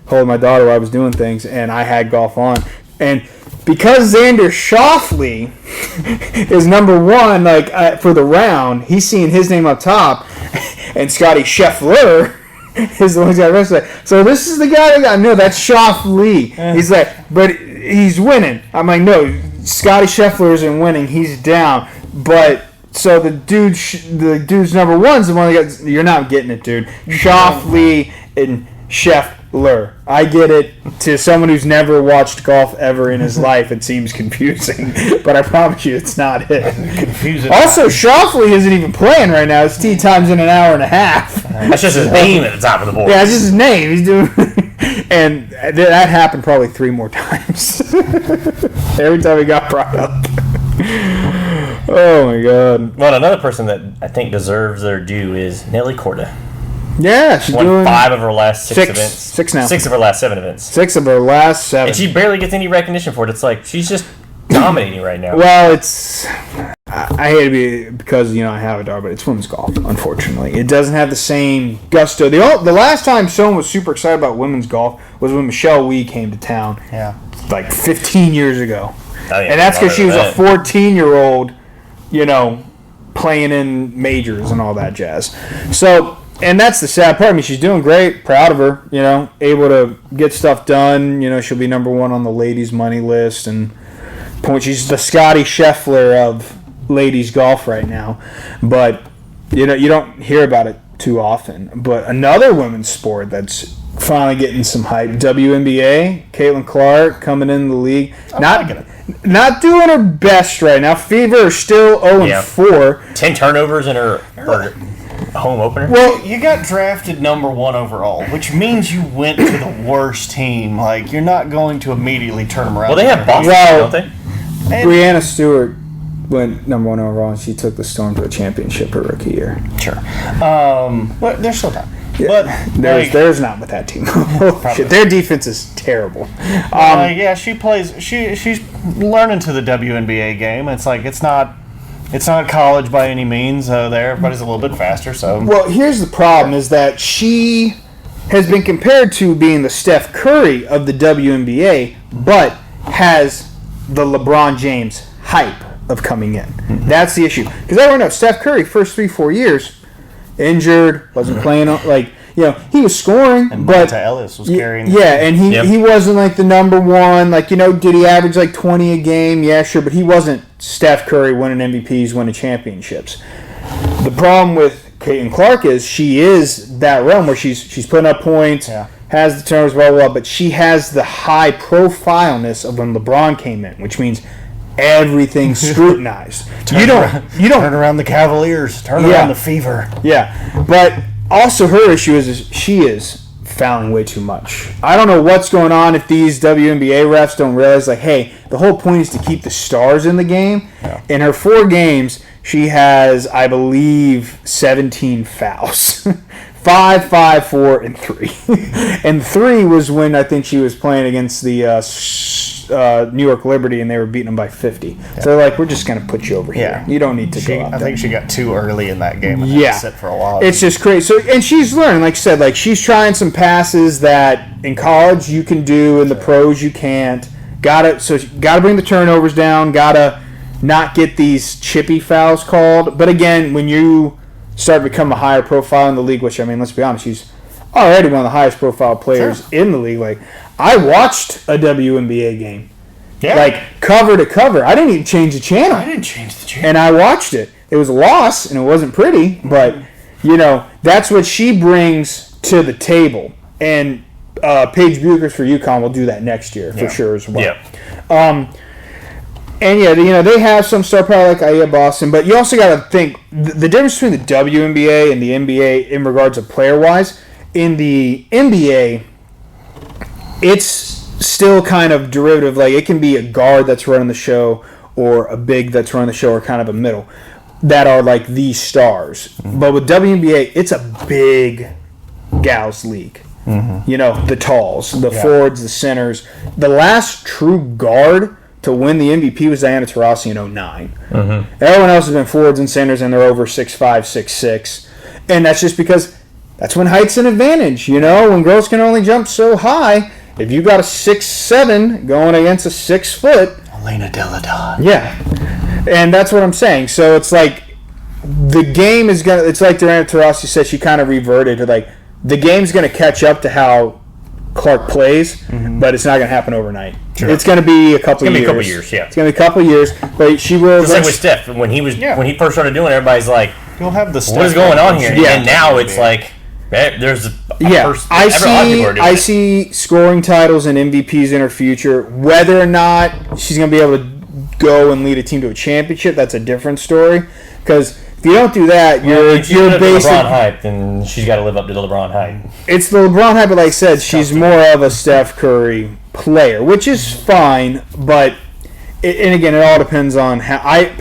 Holding my daughter while I was doing things, and I had golf on. And because Xander Schauffele is number one, like for the round, he's seeing his name up top, and Scottie Scheffler is the one who's got arrested. So this is the guy that got, no, that's Schauffele. He's like, but he's winning. I'm like, no, Scottie Scheffler isn't winning. He's down. But so the dude's number one's the one that got. You're not getting it, dude. Schauffele and Scheffler. I get it. To someone who's never watched golf ever in his life, it seems confusing, but I promise you it's not it. Confusing. Also, Schauffele isn't even playing right now. His tee time's in an hour and a half. That's just his name at the top of the board. Yeah, it's just his name. He's doing, and that happened probably 3 more times. Every time he got brought up. Oh my God. Well, another person that I think deserves their due is Nelly Korda. Yeah, she's won doing 5 of her last 6 events. 6 now. 6 of her last 7 events. 6 of her last 7. And she barely gets any recognition for it. It's like she's just dominating right now. Well, I hate to be, because, you know, I have a daughter, but it's women's golf, unfortunately. It doesn't have the same gusto. The last time someone was super excited about women's golf was when Michelle Wee came to town. Yeah. Like 15 years ago. Oh, yeah, and that's because she was a 14-year-old, you know, playing in majors and all that jazz. So And that's the sad part. I mean, she's doing great. Proud of her. Able to get stuff done. She'll be number one on the ladies' money list and point. She's the Scottie Scheffler of ladies golf right now, but you don't hear about it too often. But another women's sport that's finally getting some hype, WNBA, Caitlin Clark coming in the league. Not doing her best right now. Fever is still 0-4. 10 turnovers in her home opener. Well, you got drafted number 1 overall, which means you went to the worst team. Like, you're not going to immediately turn them around. Well, they have Boston, don't they? Brianna Stewart went number 1 overall, and she took the Storm to a championship her rookie year. Sure. But there's still time. Yeah, but there's not with that team. Shit, their defense is terrible. She plays. She's learning to the WNBA game. It's like it's not college by any means. There, everybody's a little bit faster. So well, here's the problem: is that she has been compared to being the Steph Curry of the WNBA, but has the LeBron James hype of coming in. Mm-hmm. That's the issue. Because everyone knows Steph Curry first 3-4 years. Injured, wasn't playing, he was scoring, and but Monta Ellis was carrying. Yeah, and he wasn't like the number one. Did he average like 20 a game? Yeah, sure, but he wasn't Steph Curry winning MVPs, winning championships. The problem with Caitlin Clark is she is that realm where she's putting up points, has the turnovers, blah, blah, blah, but she has the high profileness of when LeBron came in, which means everything's scrutinized. You don't turn around the Cavaliers, turn around the Fever. Yeah, but also her issue is she is fouling way too much. I don't know what's going on if these WNBA refs don't realize, hey, the whole point is to keep the stars in the game. Yeah. In her 4 games, she has, I believe, 17 fouls. 5, 5, 4, and 3. And 3 was when I think she was playing against the New York Liberty, and they were beating them by 50. Yeah. So they're like, we're just going to put you over here. You don't need to go out there. I think she got too early in that game and had to sit for a while. It's just crazy. So, and she's learning, like I said, she's trying some passes that in college you can do, in the pros you can't. Gotta bring the turnovers down, gotta not get these chippy fouls called. But again, when you start to become a higher profile in the league, which, I mean, let's be honest, she's already one of the highest profile players in the league. I watched a WNBA game. Yeah. Cover to cover. I didn't even change the channel. I didn't change the channel. And I watched it. It was a loss, and it wasn't pretty, but, that's what she brings to the table. And Paige Buchers for UConn will do that next year for sure as well. Yeah. And they have some star power like Aya Boston, but you also got to think the difference between the WNBA and the NBA in regards to player-wise. In the NBA, it's still kind of derivative. It can be a guard that's running the show, or a big that's running the show, or kind of a middle that are the stars. Mm-hmm. But with WNBA, it's a big gals league. Mm-hmm. The talls, the forwards, the centers. The last true guard to win the MVP was Diana Taurasi in 2009. Mm-hmm. Everyone else has been forwards and centers, and they're over 6'5", 6'6", and that's just because that's when height's an advantage. When girls can only jump so high, if you got a 6'7" going against a 6 foot, Elena Delle Donne. Yeah, and that's what I'm saying. So it's the game is gonna. It's like Diana Taurasi said, she kind of reverted to the game's gonna catch up to how Clark plays, but it's not going to happen overnight. Sure. It's going to be a couple years. It's going to be a couple years, yeah. It's going to be a couple years, but she will... Just like with Steph, when he first started doing it, everybody's like, you'll have the what is going on here? Yeah. And now it's there's I see scoring titles and MVPs in her future. Whether or not she's going to be able to go and lead a team to a championship, that's a different story. Because... if you don't do that, you're basically... LeBron hype, then she's got to live up to the LeBron hype. It's the LeBron hype, but like I said, she's more of a Steph Curry player, which is fine, but... and again, it all depends on how... I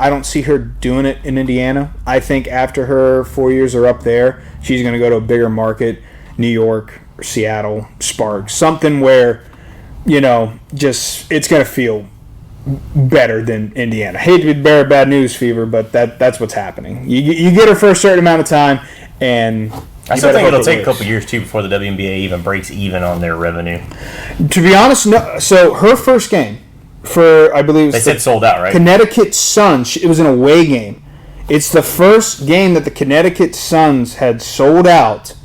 don't see her doing it in Indiana. I think after her 4 years are up there, she's going to go to a bigger market, New York, or Seattle, Sparks, something where, just... it's going to feel... better than Indiana. Hate to be the bearer of bad news, Fever, but that's what's happening. You get her for a certain amount of time, and I still think it'll take a couple years too before the WNBA even breaks even on their revenue. To be honest, no. So her first game for, I believe, they said sold out, right? Connecticut Sun. It was an away game. It's the first game that the Connecticut Suns had sold out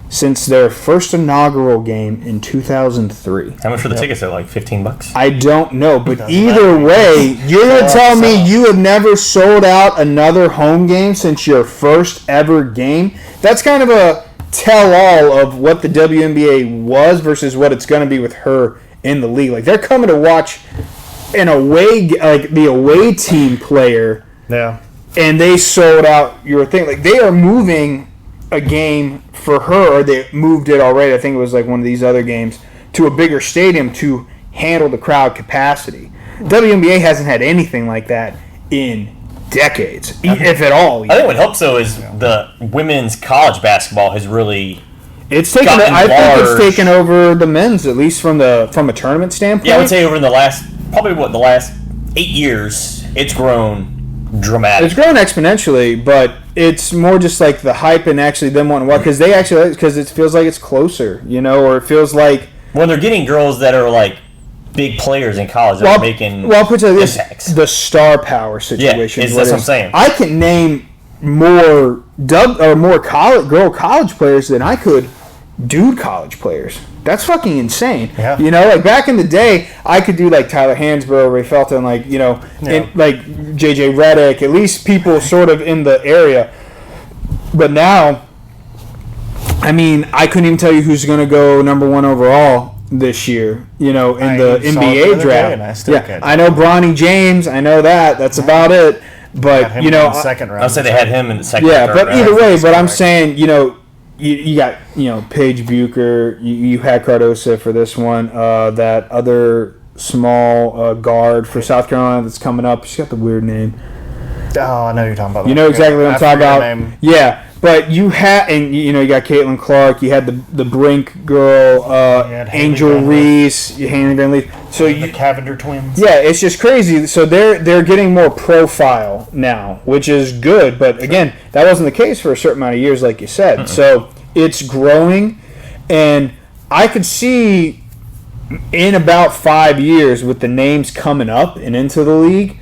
since their first inaugural game in 2003. How much for the tickets? Like $15? I don't know, but either way, you're going to tell me you have never sold out another home game since your first ever game? That's kind of a tell-all of what the WNBA was versus what it's going to be with her in the league. Like, they're coming to watch an away, like the away team player. Yeah. And they sold out your thing. Like, they are moving a game for her, or they moved it already. I think it was like one of these other games, to a bigger stadium to handle the crowd capacity. WNBA hasn't had anything like that in decades, if at all. I think what helps though is the women's college basketball has really. It's taken. I think it's taken over the men's, at least from a tournament standpoint. Yeah, I would say over in the last 8 years, it's grown dramatically. It's grown exponentially, but it's more just like the hype and actually them wanting to watch, because it feels like it's closer, or it feels like when they're getting girls that are like big players in college that are making. Well, I'll put it like this: the star power situation. Yeah, that's what I'm saying. I can name more girl college players than I could dude college players. That's fucking insane. Yeah. Like back in the day, I could do like Tyler Hansbrough, Ray Felton, like, and like JJ Redick, at least people sort of in the area. But now, I mean, I couldn't even tell you who's going to go number 1 overall this year, in the NBA draft. I know Bronny James. I know that. That's about it. But, in the second round. I'll say they had him in the second round. Yeah, but either way, but I'm saying, you got, Paige Bucher. You had Cardosa for this one. That other small guard for South Carolina that's coming up. She's got the weird name. Oh, I know you're talking about. You know exactly what I'm talking about. Yeah, but you had, and you got Caitlin Clark. You had the Brink girl, Angel Reese, Haley Van Leaf. So the Cavender twins. Yeah, it's just crazy. So they're getting more profile now, which is good. But again, that wasn't the case for a certain amount of years, like you said. So it's growing, and I could see in about 5 years with the names coming up and into the league,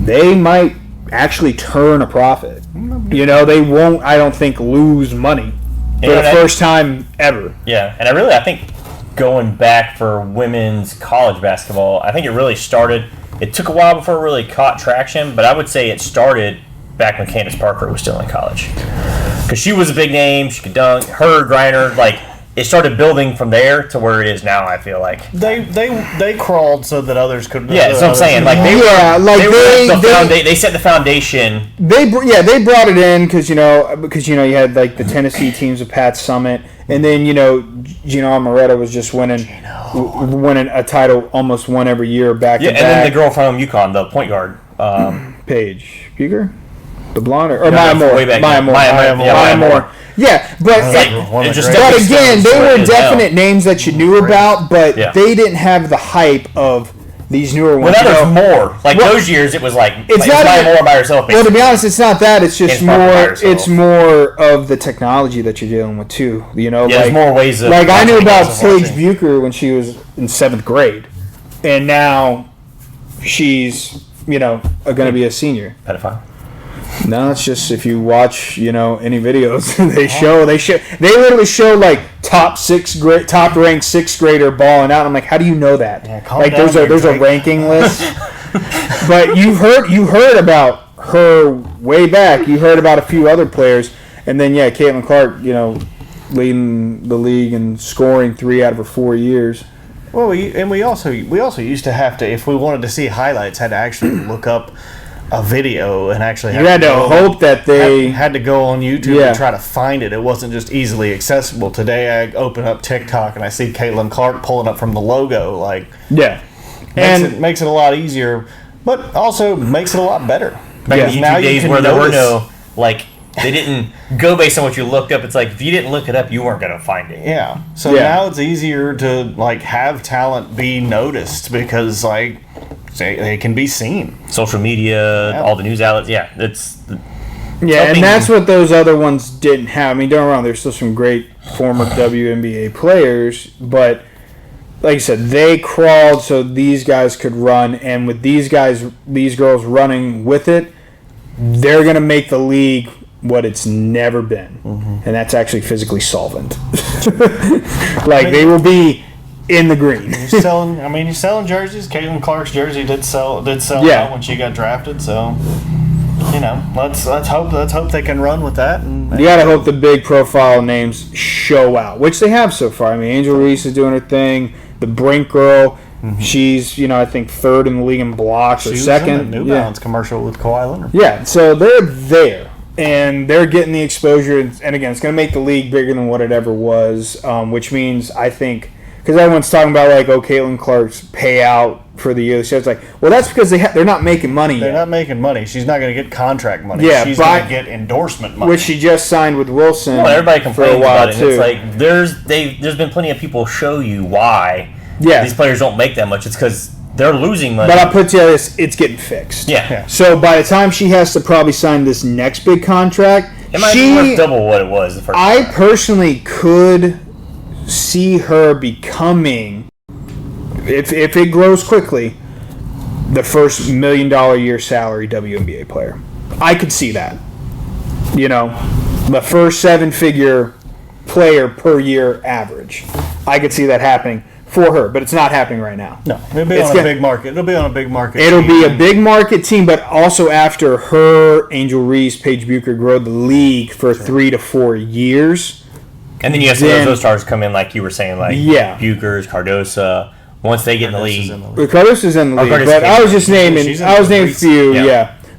they might actually turn a profit. They won't, I don't think, lose money for the first time ever. Yeah, and I think going back for women's college basketball, I think it really started, it took a while before it really caught traction, but I would say it started back when Candace Parker was still in college. Because she was a big name, she could dunk, her, Griner, like, it started building from there to where it is now. I feel like they crawled so that others could. Yeah, that's what I'm saying. Like they set the foundation. They brought it in because you had like the Tennessee teams of Pat Summitt, and then Gino Amaretta was just winning a title almost one every year back to back. And then the girl from UConn, the point guard, Paige Bucher, the blonde, or Maya Moore. Yeah, but again, they were definite names that you knew about, but they didn't have the hype of these newer ones. Well, now there's more. Like those years, it was like it's not Maya Moore by herself. Well, to be honest, it's not that. It's just more. It's more of the technology that you're dealing with too. There's more ways of. Like I knew about Paige Bucher when she was in 7th grade, and now she's going to be a senior. Pedophile. No, it's just if you watch, any videos, they literally show like top ranked 6th grader balling out. I'm like, how do you know that? Yeah, like there's a ranking list. But you heard about her way back. You heard about a few other players, and then Caitlin Clark, leading the league and scoring 3 out of her 4 years. Well, we also used to have to, if we wanted to see highlights, had to actually look up a video and actually had to hope that they had to go on YouTube and try to find it. It wasn't just easily accessible. Today I open up TikTok and I see Caitlin Clark pulling up from the logo. Makes it a lot easier, but also makes it a lot better. Back in the YouTube days where there were no they didn't go based on what you looked up. It's like if you didn't look it up, you weren't going to find it. Yeah. So now it's easier to have talent be noticed because they can be seen. Social media, all the news outlets. Yeah, it's. And that's what those other ones didn't have. I mean, don't get me wrong, there's still some great former WNBA players, but like I said, they crawled so these guys could run, and with these girls running with it, they're going to make the league what it's never been, and that's actually physically solvent. They will be in the green. You're selling jerseys. Caitlin Clark's jersey did sell out when she got drafted. So, let's hope they can run with that. And you got to hope the big profile names show out, which they have so far. I mean, Angel Reese is doing her thing. The Brink girl. She's, I think third in the league in blocks or second. She was in the New Balance commercial with Kawhi Leonard. Yeah, so they're there, and they're getting the exposure. And again, it's going to make the league bigger than what it ever was, which means I think, because everyone's talking about Caitlin Clark's payout for the year. So it's well, that's because they're not making money They're yet. not making money. She's not going to get contract money. Yeah, she's going to get endorsement money. Which she just signed with Wilson. Well, everybody complains for a while about it. Too. It's there's been plenty of people show you why these players don't make that much. It's because they're losing money. But I'll put to you this, it's getting fixed. Yeah. So by the time she has to probably sign this next big contract, it might be worth double what it was the first time. I personally could see her becoming, if it grows quickly, the first $1 million a year salary WNBA player. I could see that. The first 7-figure player per year average. I could see that happening for her, but it's not happening right now. No, it'll be on a big market. It'll be on a big market. It'll be a big market team, but also after her, Angel Reese, Paige Bucher grow the league for 3 to 4 years. And then you have some of those stars come in, like you were saying, Buchers, Cardosa. Once they get in the league, Cardosa's in the league, but I was just naming. I was naming a few,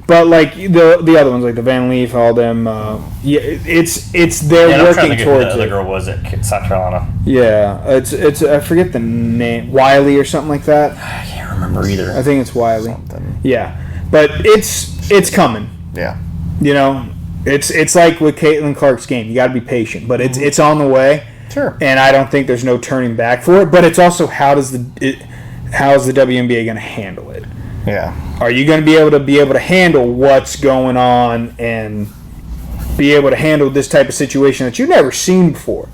But the other ones, like the Van Leaf, all them, they're working towards it. The other girl was at South Carolina. Yeah, it's I forget the name, Wiley or something like that. I can't remember either. I think it's Wiley. Yeah, but it's coming. Yeah, it's like with Caitlin Clark's game. You got to be patient, but it's on the way. Sure. And I don't think there's no turning back for it. But it's also how is the WNBA going to handle it? Yeah. Are you going to be able to handle what's going on and be able to handle this type of situation that you've never seen before?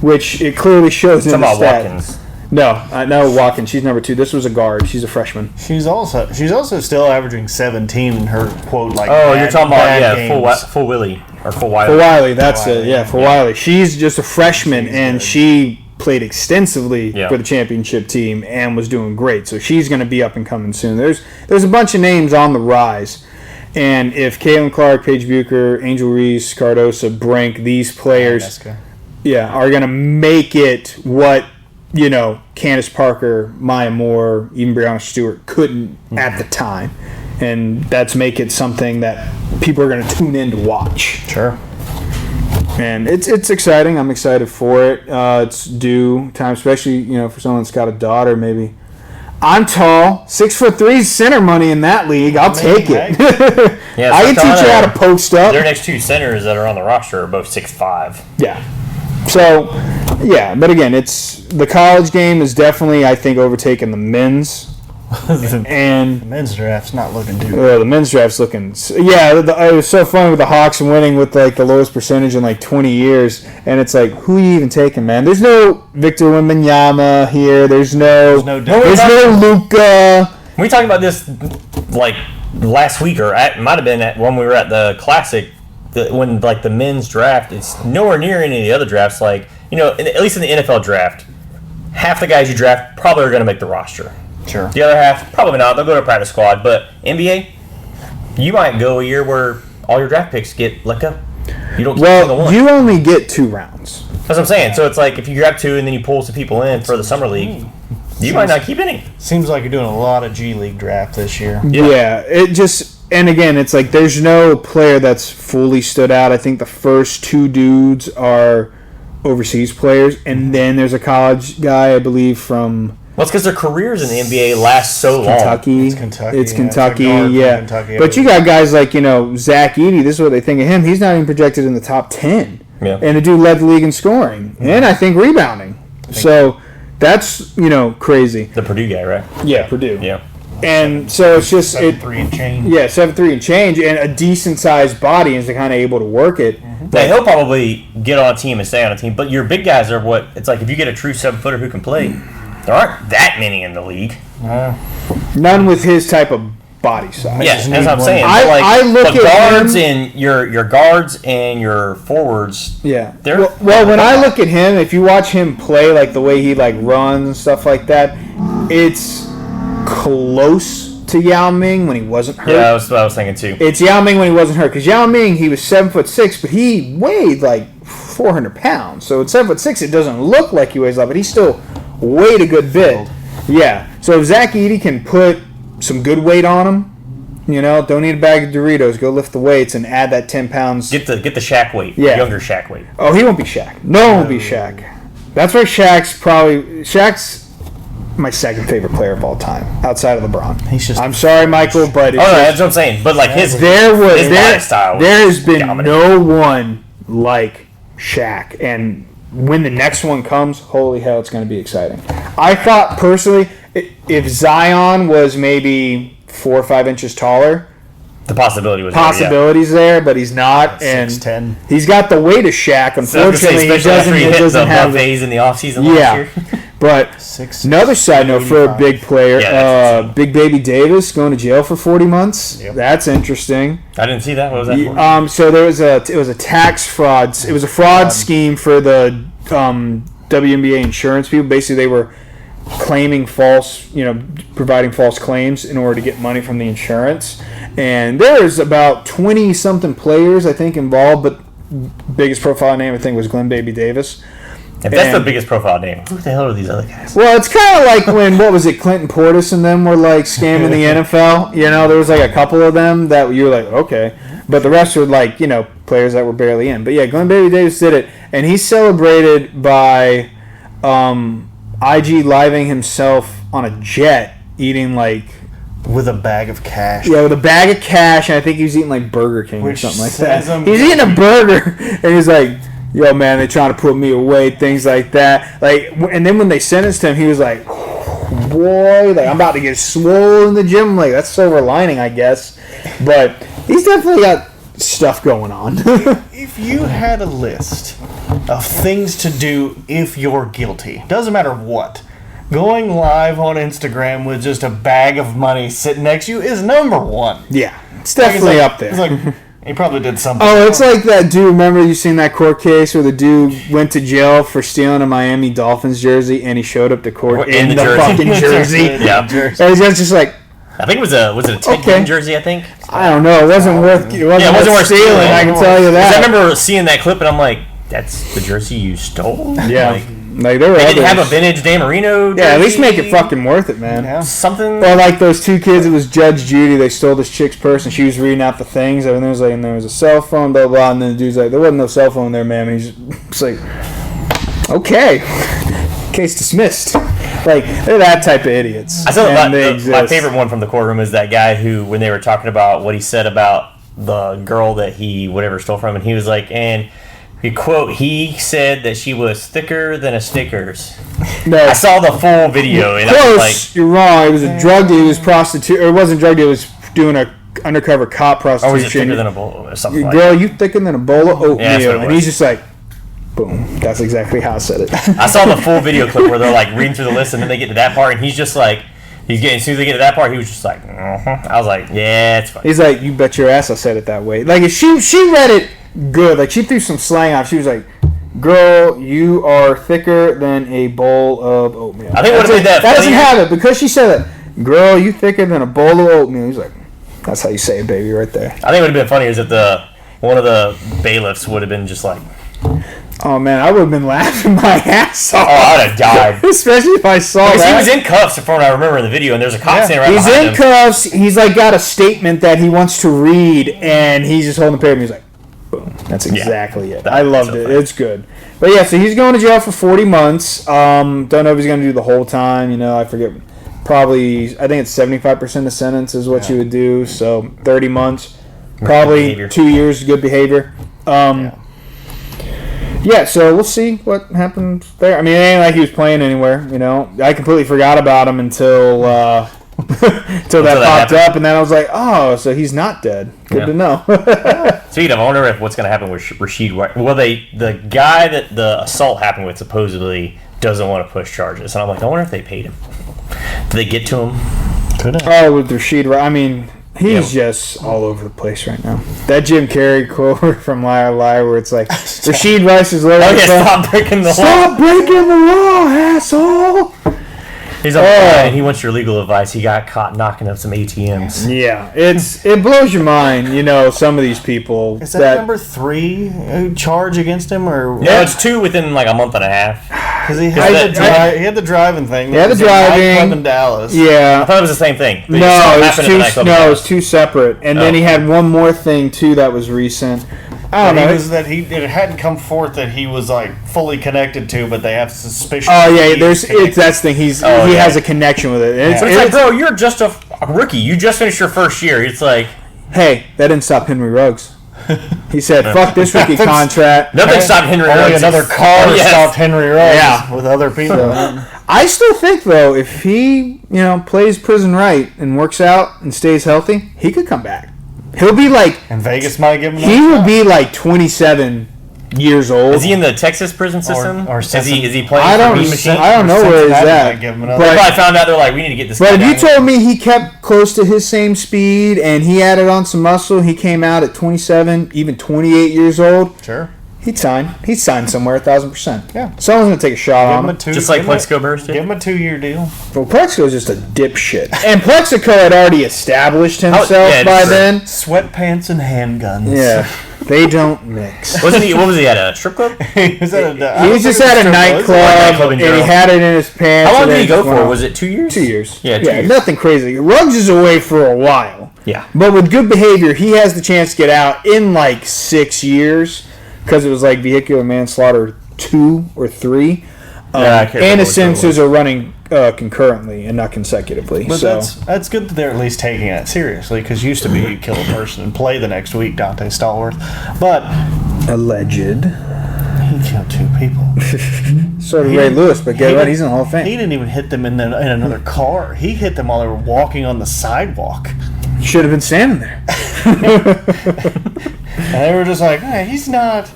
Which it clearly shows in the stats. Watkins. No, Watkins. She's number 2. This was a guard. She's a freshman. She's also still averaging 17 in her quote you're talking about full Willie or full Wiley. For Wiley, that's it. Yeah, for Wiley. She's just a freshman and she played extensively for the championship team and was doing great. So she's going to be up and coming soon. There's a bunch of names on the rise. And if Caitlin Clark, Paige Bucher, Angel Reese, Cardosa, Brink, these players are going to make it what, Candace Parker, Maya Moore, even Breonna Stewart couldn't at the time. And that's make it something that people are going to tune in to watch. Sure. And it's exciting. I'm excited for it. It's due time, especially for someone that's got a daughter. Maybe I'm tall, 6'3" center money in that league. I'll take it. I can teach you how to post up. Their next 2 centers that are on the roster are both 6'5". Yeah. So but again, it's the college game is definitely I think overtaking the men's. And the men's draft's not looking too good. The men's draft's looking... it was so fun with the Hawks winning with the lowest percentage in 20 years. And it's who are you even taking, man? There's no Victor Wembanyama here. There's no Luka. We talked about this last week, or it might have been when we were at the Classic, when the men's draft, it's nowhere near any of the other drafts. At least in the NFL draft, half the guys you draft probably are going to make the roster. Sure. The other half, probably not. They'll go to practice squad. But NBA, you might go a year where all your draft picks get let go. You don't keep one. You only get 2 rounds. That's what I'm saying. So it's if you grab 2 and then you pull some people in for the summer league, you might not keep any. Seems like you're doing a lot of G League draft this year. Yeah. It just... And again, it's there's no player that's fully stood out. I think the first 2 dudes are overseas players. And then there's a college guy, I believe, from... Well, it's because their careers in the NBA last so long. It's Kentucky, yeah. Kentucky, but you got guys like, Zach Edey. This is what they think of him. He's not even projected in the top 10. Yeah. And the dude led the league in scoring. And I think rebounding. So that's, crazy. The Purdue guy, right? Yeah, Purdue. Yeah. And so it's just... 7'3" and change. Yeah, 7'3" and change. And a decent-sized body is kind of able to work it. Now, he'll probably get on a team and stay on a team. But your big guys are what... It's if you get a true 7-footer who can play... There aren't that many in the league. None with his type of body size. Yeah, that's what I'm saying. I look at guards and your guards and your forwards. Yeah. Well, when I look at him, if you watch him play, like the way he like runs and stuff like that, it's close to Yao Ming when he wasn't hurt. Yeah, that's what I was thinking too. It's Yao Ming when he wasn't hurt, because Yao Ming, he was 7'6", but he weighed like 400 pounds. So at 7'6", it doesn't look like he weighs a lot, but he still weighed a good bit. Yeah. So if Zach Edey can put some good weight on him, don't need a bag of Doritos, go lift the weights and add that 10 pounds. Get the Shaq weight. Yeah. Younger Shaq weight. Oh, he won't be Shaq. No one will be Shaq. That's why Shaq's my second favorite player of all time, outside of LeBron. I'm sorry, Michael, but that's what I'm saying. But like his lifestyle. There has been no one like Shaq, and when the next one comes, holy hell, it's going to be exciting. I thought personally, if Zion was maybe 4 or 5 inches taller, the possibilities there, but he's not, and 6'10". He's got the weight of Shaq. Unfortunately, he doesn't have buffets in the offseason last year. But another side note for a big player, Big Baby Davis going to jail for 40 months. Yep. That's interesting. I didn't see that. What was that for? So it was a tax fraud. It was a fraud scheme for the WNBA insurance people. Basically, they were claiming providing false claims in order to get money from the insurance. And there's about 20-something players, I think, involved, but biggest profile name, I think, was Glenn Baby Davis. If that's the biggest profile name, who the hell are these other guys? Well, it's kind of like when, Clinton Portis and them were, like, scamming the NFL. There was, like, a couple of them that you were like, okay. But the rest were, like, players that were barely in. But, yeah, Glenn Baby Davis did it. And he's celebrated by IG living himself on a jet eating, like... With a bag of cash. Yeah, with a bag of cash, and I think he was eating, like, Burger King or something like that. He's eating a burger, and he's like... Yo, man, they're trying to put me away, things like that. Like, and then when they sentenced him, he was like, boy, like, I'm about to get swole in the gym. Like, that's silver lining, I guess. But he's definitely got stuff going on. If you had a list of things to do if you're guilty, doesn't matter what, going live on Instagram with just a bag of money sitting next to you is number one. Yeah, it's definitely up there. It's like... He probably did something. Oh, it's like that dude. Remember you seen that court case where the dude went to jail for stealing a Miami Dolphins jersey, and he showed up to court in the fucking jersey. Yeah, and he's just like, I think it was a Ted Ginn jersey. I think. I don't know. It wasn't worth stealing. I can tell you that. I remember seeing that clip, and I'm like, that's the jersey you stole. Yeah. Like they didn't have a vintage Dan Marino jersey. Yeah, at least make it fucking worth it, man. Yeah. Something. Or like those two kids, it was Judge Judy, they stole this chick's purse and she was reading out the things, and there was like, and there was a cell phone, blah, blah, and then the dude's like, there wasn't no cell phone there, ma'am, and he's just like, okay. Case dismissed. Like, they're that type of idiots. I saw my favorite one from the courtroom is that guy who, when they were talking about what he said about the girl that he stole from, and he was like, and he said that she was thicker than a Snickers. No, I saw the full video. And close, I was like, you're wrong. It was a drug deal. It was prostitute, or it wasn't drug deal. It was doing a undercover cop prostitution. Or was it thicker than a bowl or something like that? Girl, you thicker than a bowl of oatmeal. Yeah, and he's just like, boom. That's exactly how I said it. I saw the full video clip where they're like reading through the list, and then they get to that part, and he's just like, as soon as they get to that part, he was just like, I was like, yeah, it's fine. He's like, you bet your ass I said it that way. Like, if she read it good. Like, she threw some slang off. She was like, girl, you are thicker than a bowl of oatmeal. I think what made that doesn't have it, because she said that. Girl, you thicker than a bowl of oatmeal. He's like, that's how you say it, baby, right there. I think it would have been funny is that one of the bailiffs would have been just like, oh man, I would have been laughing my ass off. Oh, I would have died. Especially if I saw that. He was in cuffs, from what I remember in the video, and there's a cop standing right behind him. He's in cuffs. He's like got a statement that he wants to read, and he's just holding the paper, and he's like, boom. That's exactly it. I loved it. It's good. But yeah, so he's going to jail for 40 months. Don't know if he's going to do the whole time. I forget. Probably, I think it's 75% of the sentence is what you would do. So 30 months. Probably 2 years good behavior. Yeah, so we'll see what happens there. I mean, it ain't like he was playing anywhere, I completely forgot about him until that popped up, and then I was like, oh, so he's not dead. Good to know. Speaking of, I wonder what's going to happen with Rashid White. Well, the guy that the assault happened with supposedly doesn't want to push charges, and I'm like, I wonder if they paid him. Did they get to him? Oh, with Rashid Rice. I mean, he's just all over the place right now. That Jim Carrey quote from Liar Liar where it's like, Rashid Rice is literally stop breaking the law. Stop breaking the law, asshole! He's on and he wants your legal advice. He got caught knocking up some ATMs. Yeah, it blows your mind, some of these people. Is that number 3 charge against him? Or no, it's 2 within like a month and a half. Because he had the driving thing. He had the driving. In Dallas. Yeah. I thought it was the same thing. No, it was 2 separate. And then he had one more thing, too, that was recent. I don't know. It hadn't come forth that he was like fully connected to, but they have suspicion. Oh yeah, that's the thing. He has a connection with it. It's like, bro, you're just a rookie. You just finished your first year. It's like, hey, that didn't stop Henry Ruggs. He said, "Fuck this rookie contract." Nothing stopped Henry Ruggs. Only another car stopped Henry Ruggs with other people. I still think though, if he plays prison right and works out and stays healthy, he could come back. He'll be like... And Vegas might give him... He will be like 27 years old. Is he in the Texas prison system? Or is he playing I don't know where he's at. They probably found out, they're like, we need to get this guy. But if you told me he kept close to his same speed and he added on some muscle, he came out at 27, even 28 years old. Sure. He'd sign. He'd sign somewhere 1,000%. Yeah. Someone's going to take a shot on him. Just like Plexico Burst did? Give him a 2-year deal. Well, Plexico's just a dipshit. And Plexico had already established himself by then. Sweatpants and handguns. Yeah. They don't mix. What was he at, a strip club? He was just at a nightclub, and he had it in his pants. How long did he go for? Was it 2 years? 2 years. Yeah, 2 years. Nothing crazy. Ruggs is away for a while. Yeah. But with good behavior, he has the chance to get out in like 6 years. Because it was like vehicular manslaughter 2 or 3. And his sentences are running concurrently and not consecutively. But that's good that they're at least taking it seriously, because used to be you kill a person and play the next week, Dante Stallworth. But... Alleged. He killed 2 people. So did Ray Lewis, but guess what? He's in the Hall of Fame. He didn't even hit them in another car. He hit them while they were walking on the sidewalk. Should have been standing there. And they were just like, hey, he's not...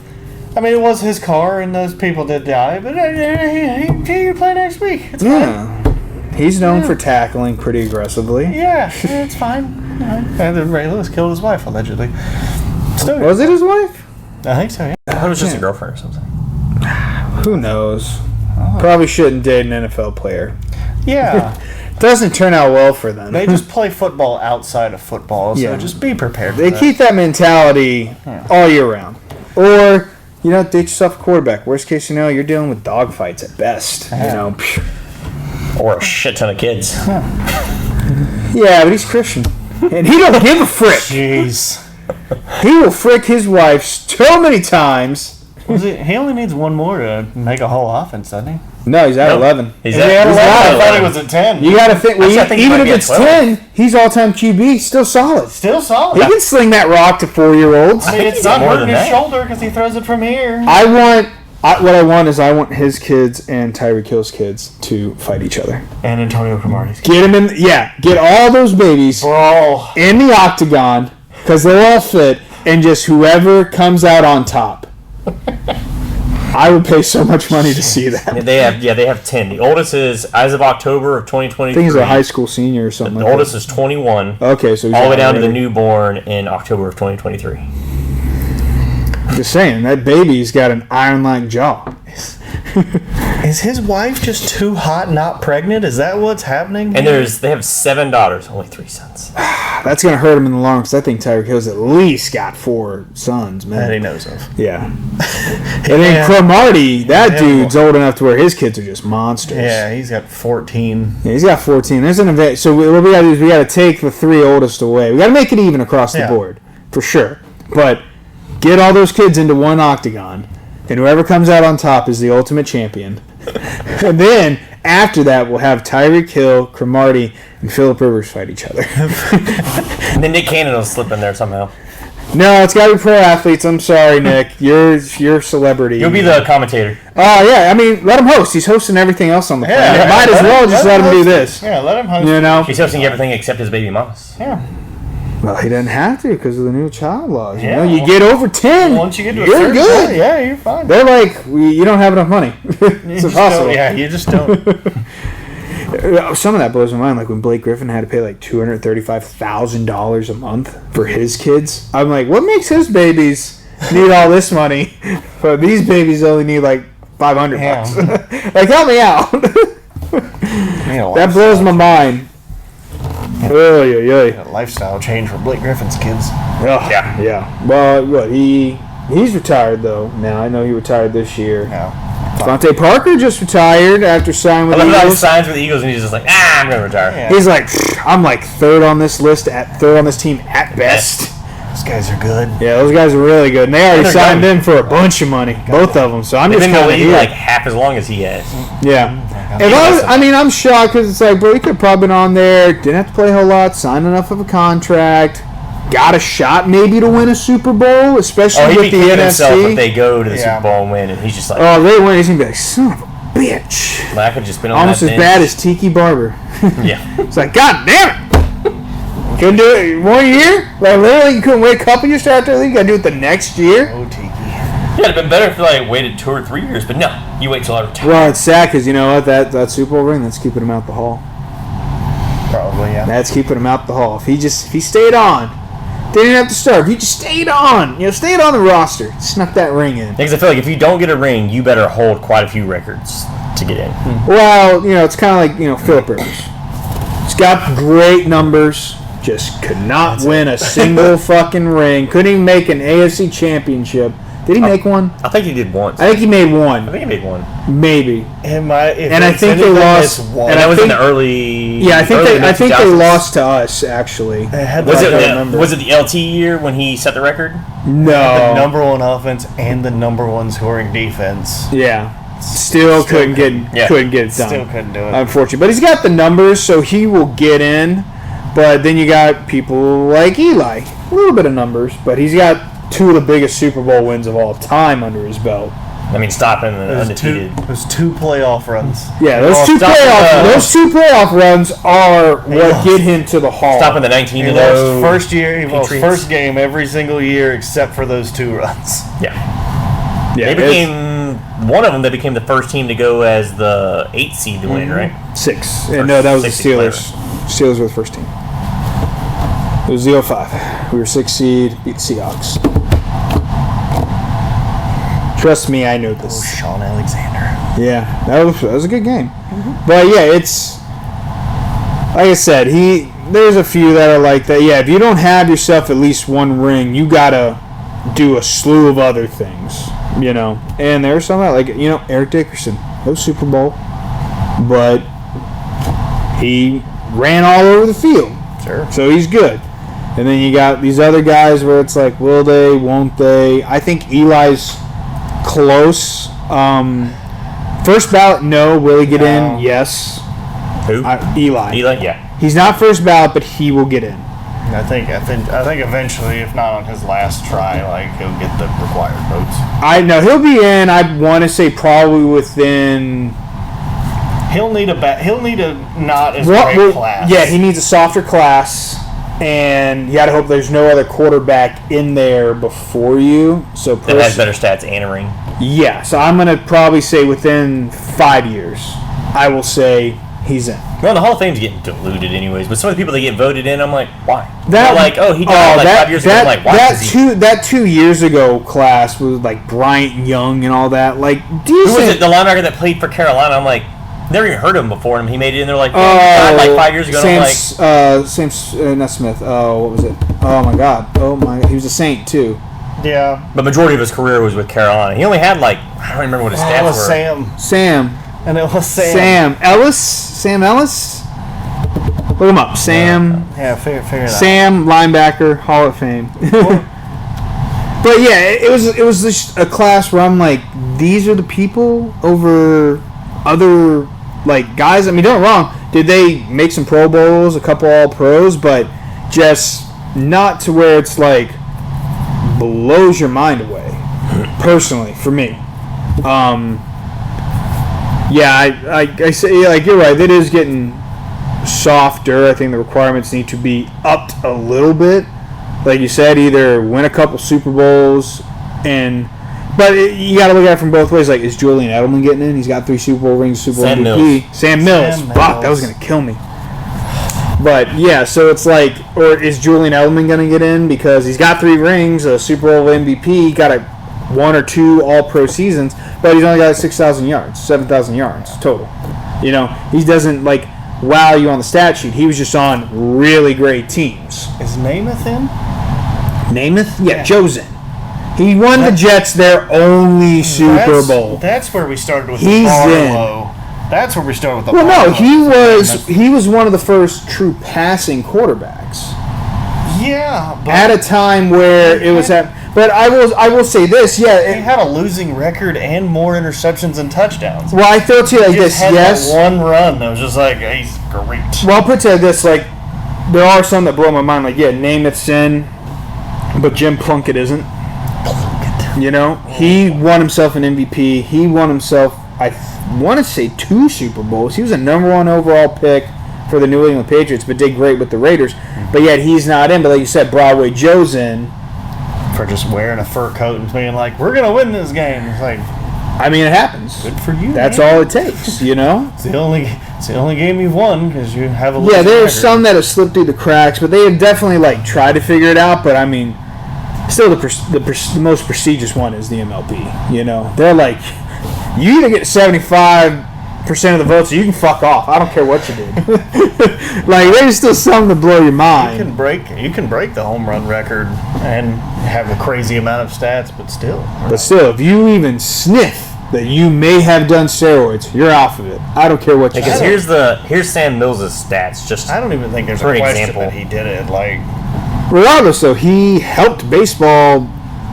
I mean, it was his car, and those people did die, but he can play next week. It's fine. He's known for tackling pretty aggressively. Yeah, it's fine. And then Ray Lewis killed his wife, allegedly. Was it his wife? I think so, yeah. I thought it was just a girlfriend or something. Who knows? Probably shouldn't date an NFL player. Yeah. Doesn't turn out well for them. They just play football outside of football, so just be prepared for They that. keep that mentality all year round. Or, date yourself a quarterback. Worst case scenario, you're dealing with dogfights at best. Or a shit ton of kids. Yeah, but he's Christian. And he don't give a frick. Jeez. He will frick his wife so many times. He only needs one more to make a whole offense, doesn't he? No, he's at 11. He's at 11. I thought he was at 10. You got to think, even if it's 10, he's all-time QB. Still solid. Still solid. He can sling that rock to 4-year-olds. I mean, it's not hurting his shoulder because he throws it from here. What I want his kids and Tyreek Hill's kids to fight each other. And Antonio Cromartie's kids. Get him in. Get all those babies in the octagon because they're all fit, and just whoever comes out on top. I would pay so much money to see that. They have 10. The oldest is, as of October of 2023. I think he's a high school senior or something. The oldest is 21. Okay, so he's all the way down to the newborn in October of 2023. Just saying, that baby's got an iron-like jaw. Is his wife just too hot not pregnant? Is that what's happening? And they have 7 daughters, only 3 sons. That's going to hurt him in the long run because I think Tyreek Hill's at least got 4 sons, man. That he knows of. Yeah. And then Cromartie, that dude's old enough to where his kids are just monsters. Yeah, he's got 14. Yeah, he's got 14. There's an event. So what we got to do is we got to take the 3 oldest away. We got to make it even across the board, for sure. But get all those kids into one octagon, and whoever comes out on top is the ultimate champion. And then, after that, we'll have Tyreek Hill, Cromartie, and Phillip Rivers fight each other. And then Nick Cannon will slip in there somehow. No, it's got to be pro athletes. I'm sorry, Nick. You're celebrity. You'll be the commentator. Oh, yeah. I mean, let him host. He's hosting everything else on the planet. Might as well just let him do this. Yeah, let him host. He's hosting everything except his baby mamas. Yeah. Well, he doesn't have to because of the new child laws. You get over 10, once you get to you're good. Point, yeah, you're fine. They're like, you don't have enough money. It's impossible. You just don't. Some of that blows my mind. Like when Blake Griffin had to pay like $235,000 a month for his kids. I'm like, what makes his babies need all this money, but these babies only need like $500 bucks? Like, help me out. That blows my mind. A lifestyle change for Blake Griffin's kids. Oh, yeah. Well, what he's retired though. Now I know he retired this year. Yeah. Devontae Parker just retired after signing with the Eagles. He signs with the Eagles and he's just like, I'm gonna retire. Yeah. He's like, I'm like third on this team at best. Those guys are good. Yeah, those guys are really good. And they already signed in for a bunch of money, both of them. So I'm just kind of like half as long as he has. Yeah. I'm shocked because it's like, bro, he could have probably been on there, didn't have to play a whole lot, signed enough of a contract, got a shot maybe to win a Super Bowl, especially with the NFC. If they go to the Super Bowl and win, and he's just like, oh, they win, he's gonna be like, son of a bitch. Well, I could just been on almost as bad as Tiki Barber. Yeah. It's like, God damn it. Couldn't do it 1 year? Like, literally, you couldn't wait a couple years to after the league? You gotta do it the next year? Oh, Tiki. Yeah, it'd been better if you waited 2 or 3 years, but no, you wait till I retire. Well, it's sad because you know what? That Super Bowl ring, that's keeping him out the hall. Probably, yeah. That's keeping him out the hall. If he stayed on, didn't have to start. If he just stayed on, stayed on the roster, snuck that ring in. Because I feel like if you don't get a ring, you better hold quite a few records to get in. Well, it's kind of like Phillip Rivers. He's got great numbers. Just could not win a single fucking ring. Couldn't even make an AFC championship. Did he make one? I think he did once. I think he made one. I think he made one. Maybe. And I think they lost. And that was in the early. Yeah, I think they lost to us actually. Was it the LT year when he set the record? No. The number one offense and the number one scoring defense. Yeah. Still couldn't get it done. Still couldn't do it. Unfortunately, but he's got the numbers, so he will get in. But then you got people like Eli, a little bit of numbers, but he's got 2 of the biggest Super Bowl wins of all time under his belt. I mean, stopping the undefeated. Those 2 playoff runs. Yeah, those two playoff runs are what get him to the Hall. Stopping the 19-0 first year, he lost first game every single year except for those 2 runs. Yeah. They became one of them. They became the first team to go as the 8th seed to win, right? 6. And no, that was the Steelers. Steelers were the first team. It was the 05. We were 6th seed, beat the Seahawks. Trust me, I know this. Oh, Sean Alexander. Yeah, that was a good game. But yeah, it's like I said, there's a few that are like that. Yeah, if you don't have yourself at least one ring, you gotta do a slew of other things, And there's some that like Eric Dickerson, no Super Bowl, but he ran all over the field. Sure. So he's good. And then you got these other guys where it's like, will they, won't they? I think Eli's close. First ballot, no. Will he get in? Yes. Who? Eli. Eli, yeah. He's not first ballot, but he will get in. I think eventually, if not on his last try, he'll get the required votes. I know he'll be in. I'd want to say probably within. He'll need a not as great class. Yeah, he needs a softer class. And you got to hope there's no other quarterback in there before you. So that has better stats and a ring. Yeah, so I'm going to probably say within 5 years, I will say he's in. Well, the Hall of Fame's getting diluted anyways. But some of the people that get voted in, I'm like, why? He died 5 years ago. I'm like, why? That 2 years ago class was like Bryant Young and all that. Like, decent. Who was it? The linebacker that played for Carolina. I'm like, never even heard of him before, and he made it, and they're like, he died 5 years ago. Not Smith. Oh, what was it? Oh my God. Oh my. He was a Saint too. Yeah. But majority of his career was with Carolina. He only had I don't remember what his stats were. Sam. And it was Sam. Sam Ellis. Look him up. Sam. Yeah, figure it out. Sam, linebacker, Hall of Fame. But yeah, it was just a class where I'm like, these are the people over other guys. I mean, don't get me wrong. Did they make some Pro Bowls, a couple All Pros, but just not to where it's blows your mind away. Personally, for me, I say you're right. It is getting softer. I think the requirements need to be upped a little bit. Like you said, either win a couple Super Bowls and But you got to look at it from both ways. Like, is Julian Edelman getting in? He's got 3 Super Bowl rings, Super Bowl MVP. Sam Mills. Fuck, that was going to kill me. But, yeah, so it's like, or is Julian Edelman going to get in? Because he's got 3 rings, a Super Bowl MVP, got 1 or 2 all-pro seasons, but he's only got 6,000 yards, 7,000 yards total. You know, he doesn't, like, wow you on the stat sheet. He was just on really great teams. Is Namath in? Namath? Yeah, Joe's in. He won the Jets their only Super Bowl. That's where we started with the Barlow. That's where we started with the Barlow. Well, no, he was one of the first true passing quarterbacks. Yeah, but at a time where it was at. But I will say this, yeah. He had a losing record and more interceptions and touchdowns. Well, I thought to you like this, yes. That one run that was just like, he's great. Well, I'll put to you this, like, there are some that blow my mind, like, yeah, Namath's in, but Jim Plunkett isn't. You know, he won himself an MVP. He won himself, I want to say, 2 Super Bowls. He was a number 1 overall pick for the New England Patriots, but did great with the Raiders. But yet he's not in. But like you said, Broadway Joe's in. For just wearing a fur coat and being like, we're going to win this game. It's like, I mean, it happens. Good for you. That's all it takes, you know? It's the only game you've won because you have a Yeah, there's some that have slipped through the cracks, but they have definitely, like, tried to figure it out. But, I mean, still the most prestigious one is the MLB, you know? They're like, you either get 75% of the votes or you can fuck off. I don't care what you did. Like, there's still something to blow your mind. You can break the home run record and have a crazy amount of stats, but still. If you even sniff that you may have done steroids, you're off of it. I don't care what you do. Because here's Sam Mills' stats. Just I don't even think there's a question that he did it. Like, regardless, though, he helped baseball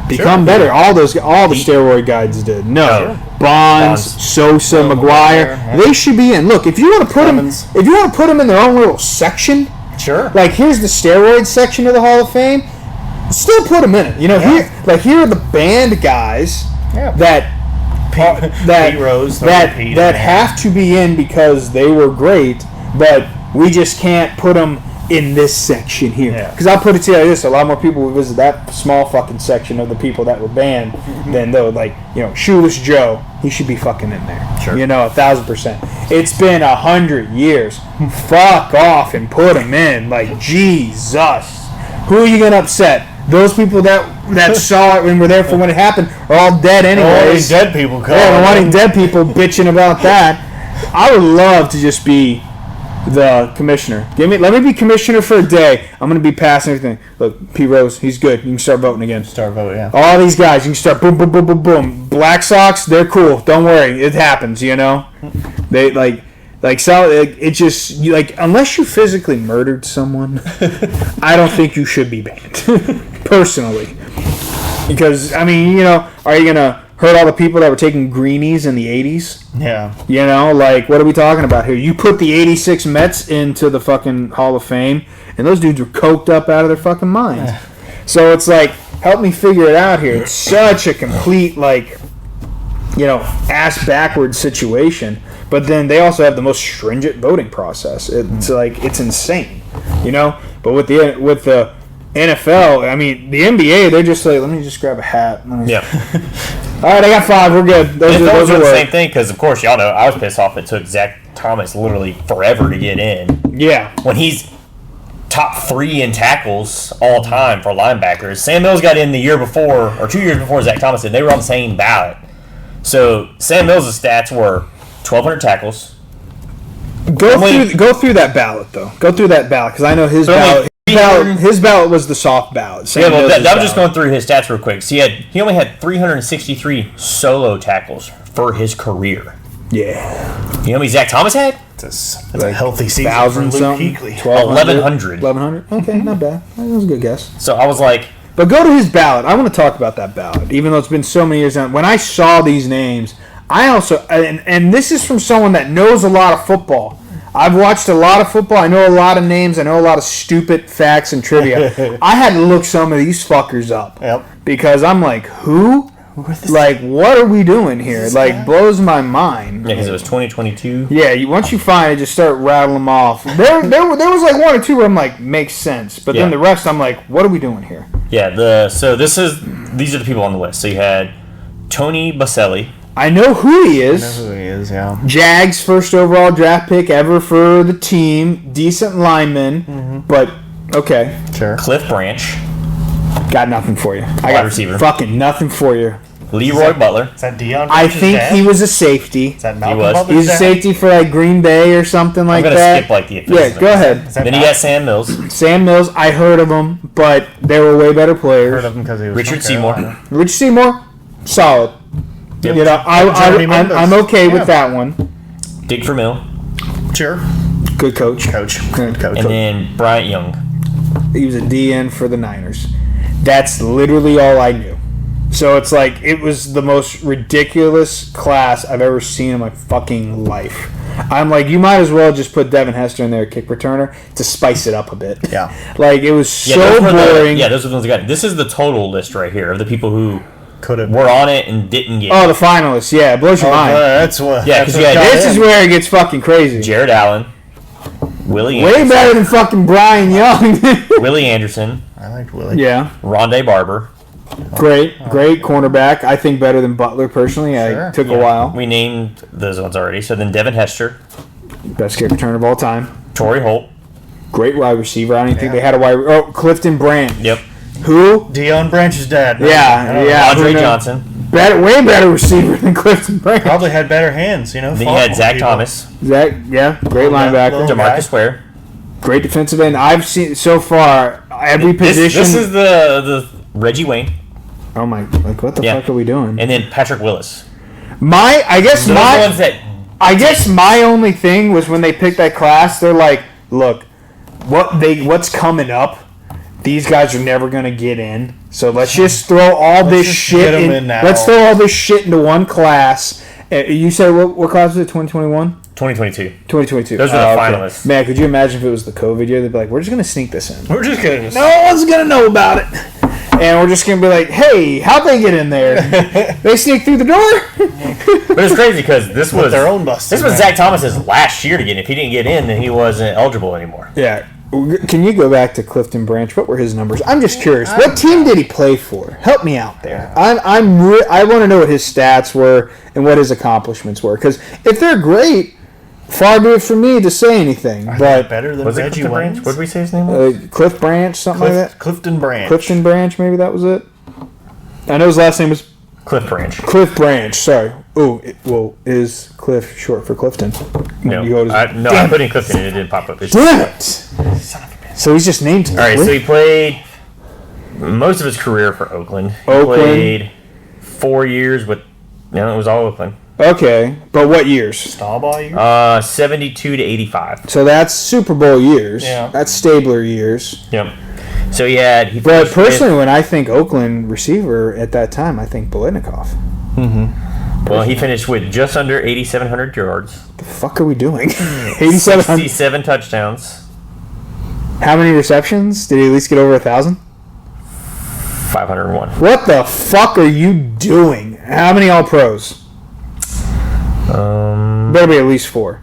become better. All the steroid guys did. Bonds, Sosa, McGuire, they should be in. Look, if you want to put them in their own little section, sure. Like, here's the steroid section of the Hall of Fame. Still put them in it. You know, here are the band guys that have to be in because they were great, but we just can't put them in this section here. Because I'll put it to you like this: a lot more people would visit that small fucking section of the people that were banned than though, like, you know, Shoeless Joe. He should be fucking in there. Sure. You know, 1,000%. It's been 100 years. Fuck off and put him in. Like, Jesus. Who are you gonna upset? Those people that saw it and were there for when it happened are all dead anyways. Dead people. Wanting dead people bitching about that. I would love to just be the commissioner. Let me be commissioner for a day. I'm going to be passing everything. Look, P. Rose, he's good. You can start voting again. Start voting, yeah. All these guys, you can start boom, boom, boom, boom, boom. Black Sox, they're cool. Don't worry, it happens. You know, they unless you physically murdered someone, I don't think you should be banned. Personally, because I mean, you know, are you gonna hurt all the people that were taking greenies in the 80s? Yeah. You know, like, what are we talking about here? You put the 86 Mets into the fucking Hall of Fame, and those dudes were coked up out of their fucking minds. So it's like, help me figure it out here. It's such a complete, like, you know, ass-backward situation. But then they also have the most stringent voting process. It's like, it's insane, you know? But with the NFL, I mean, the NBA, they're just like, let me just grab a hat. Yeah. All right, I got 5. We're good. Those are the same thing because, of course, y'all know I was pissed off. It took Zach Thomas literally forever to get in. Yeah. When he's top 3 in tackles all time for linebackers. Sam Mills got in the year before, or 2 years before Zach Thomas did. They were on the same ballot. So Sam Mills' stats were 1,200 tackles. Go through that ballot, though. Go through that ballot because I know his ballot. His ballot was the soft ballot. Yeah, well, that was just going through his stats real quick. So he only had 363 solo tackles for his career. Yeah. You know how many Zach Thomas had? That's a healthy season 1,000 for Luke Kuechly. 1,100. 1,100? Okay, not bad. That was a good guess. So I was like... But go to his ballot. I want to talk about that ballot, even though it's been so many years now. When I saw these names, I also... And this is from someone that knows a lot of football. I've watched a lot of football. I know a lot of names. I know a lot of stupid facts and trivia. I had to look some of these fuckers up. Yep. Because I'm like, who? Like, what are we doing here? Like, blows my mind. Yeah, because it was 2022. Yeah, once you find it, just start rattling them off. There was like 1 or 2 where I'm like, makes sense. But then the rest, I'm like, what are we doing here? Yeah, these are the people on the list. So you had Tony Baselli. I know who he is. I know who he is, yeah. Jags first overall draft pick ever for the team. Decent lineman, but okay. Sure. Cliff Branch. Got nothing for you. I got receiver. Fucking nothing for you. Leroy Butler. Is that Deion? I think he was a safety. Is that Malcolm He was. Butler's He's a dad? safety for like Green Bay or something like I'm gonna that. skip like the Yeah, go ahead. Then you got Sam Mills. Sam Mills, I heard of him, but they were way better players. Heard of him because he was Richard from Seymour. Carolina. Richard Seymour, solid. Yep. You know, I'm okay Yeah. with that one. Dick Vermeil. Sure. Good coach. Good coach. And then Bryant Young. He was a DN for the Niners. That's literally all I knew. So it's like, it was the most ridiculous class I've ever seen in my fucking life. I'm like, you might as well just put Devin Hester in there, kick returner, to spice it up a bit. Yeah. Like, it was so those were boring. those are the ones I got. This is the total list right here of the people who Could have. were on it and didn't get Oh, it. the finalists. Yeah, it blows your mind. That's what. Yeah, that's 'cause what you had- got This in. is where it gets fucking crazy. Jared Allen. Willie Way Anderson. better than fucking Brian Young. Willie Anderson. I liked Willie. Yeah. Rondé Barber. Great cornerback. I think better than Butler, personally. Sure. I took a Yeah, while. We named those ones already. So then Devin Hester. Best kick returner of all time. Torrey Holt. Great wide receiver. I don't even think they had a wide. Oh, Clifton Branch. Yep. Who? Deion Branch's dad. Yeah. Andre who knows? Johnson. Way better receiver than Clifton Branch. Probably had better hands, you know. Then you fought had more Zach people. Thomas. Zach, yeah, great linebacker. little- DeMarcus Ware. Great defensive end. I've seen so far every position. This is the Reggie Wayne. Oh my! Like, what the Yeah. fuck are we doing? And then Patrick Willis. I guess Those are the ones that I guess my only thing was when they picked that class, they're like, look, what's coming up? These guys are never gonna get in, so let's just throw all this just shit get 'em in now. Let's throw all this shit into one class. You said what class was it? 2021? 2022. 2022. Those were the finalists. Man, could you imagine if it was the COVID year? They'd be like, we're just gonna sneak this in. We're just gonna. No one's gonna know about it. And we're just gonna be like, hey, how'd they get in there? They sneak through the door? But it's crazy because this was their own bus. This was Zach Thomas's last year to get in. If he didn't get in, then he wasn't eligible anymore. Yeah. Can you go back to Clifton Branch? What were his numbers? I'm just curious. What team did he play for? Help me out there. I want to know what his stats were and what his accomplishments were. Because if they're great, far be it from me to say anything. But better than Was it Reggie Clifton Branch? Wayne. What did we say his name was? Cliff Branch, something like that. Clifton Branch. Clifton Branch, maybe that was it. I know his last name was Cliff Branch. Cliff Branch. Sorry. Oh, is Cliff short for Clifton? No, You go to- I put in Clifton and it didn't pop up. It's Damn it! So he's just named. All right, so he played most of his career for Oakland. He Oakland. played 4 years with. No, it was all Oakland. Okay, but what years? Stauball year? 72 to 85. So that's Super Bowl years. Yeah. That's Stabler years. Yep. So he had. He But finished with- personally, when I think Oakland receiver at that time, I think Biletnikoff. well, he finished with just under 8,700 yards, The fuck are we doing? 8,700. 67 touchdowns, How many receptions? Did he at least get over 1,000? 501. What the fuck are you doing? How many All Pros? Better be at least 4.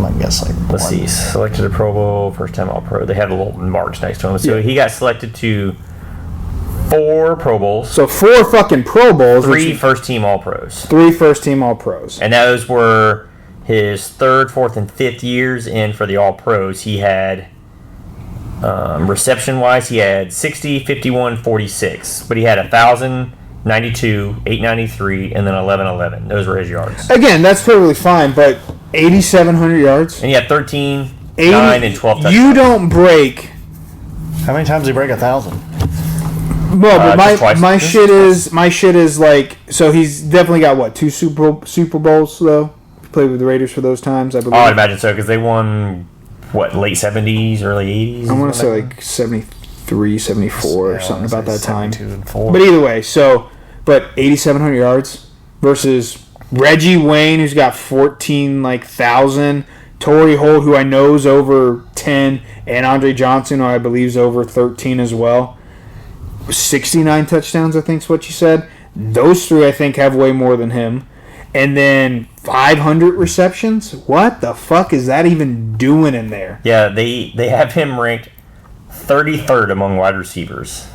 I guess like. Let's see. Selected to Pro Bowl, first time All Pro. They had a little marks next to him. So Yeah. he got selected to 4 Pro Bowls, So 4 fucking Pro Bowls. 3 which- first team All Pros. 3 first team All Pros. And those were his 3rd, 4th, and 5th years in for the All Pros. He had, reception wise, he had 60, 51, 46. But he had 1,000, 92, 893, and then 1111. Those were his yards. Again, that's perfectly fine, but 8,700 yards? And he had 13, 9, and 12 touchdowns. You don't break. How many times did he break 1,000? Well, but Just twice. my shit is like, so he's definitely got what, 2 Super Bowls though. Played with the Raiders for those times, I believe. Oh, I'd imagine so, because they won, what, late 70s, early 80s? I want to say like 73, 74 or Yeah, something about that time. 72 and 4. But either way, but 8,700 yards versus Reggie Wayne, who's got 14,000. Torrey Holt, who I know is over 10, and Andre Johnson, who I believe is over 13 as well. 69 touchdowns, I think is what you said. Those 3, I think, have way more than him. And then 500 receptions? What the fuck is that even doing in there? Yeah, they have him ranked 33rd among wide receivers.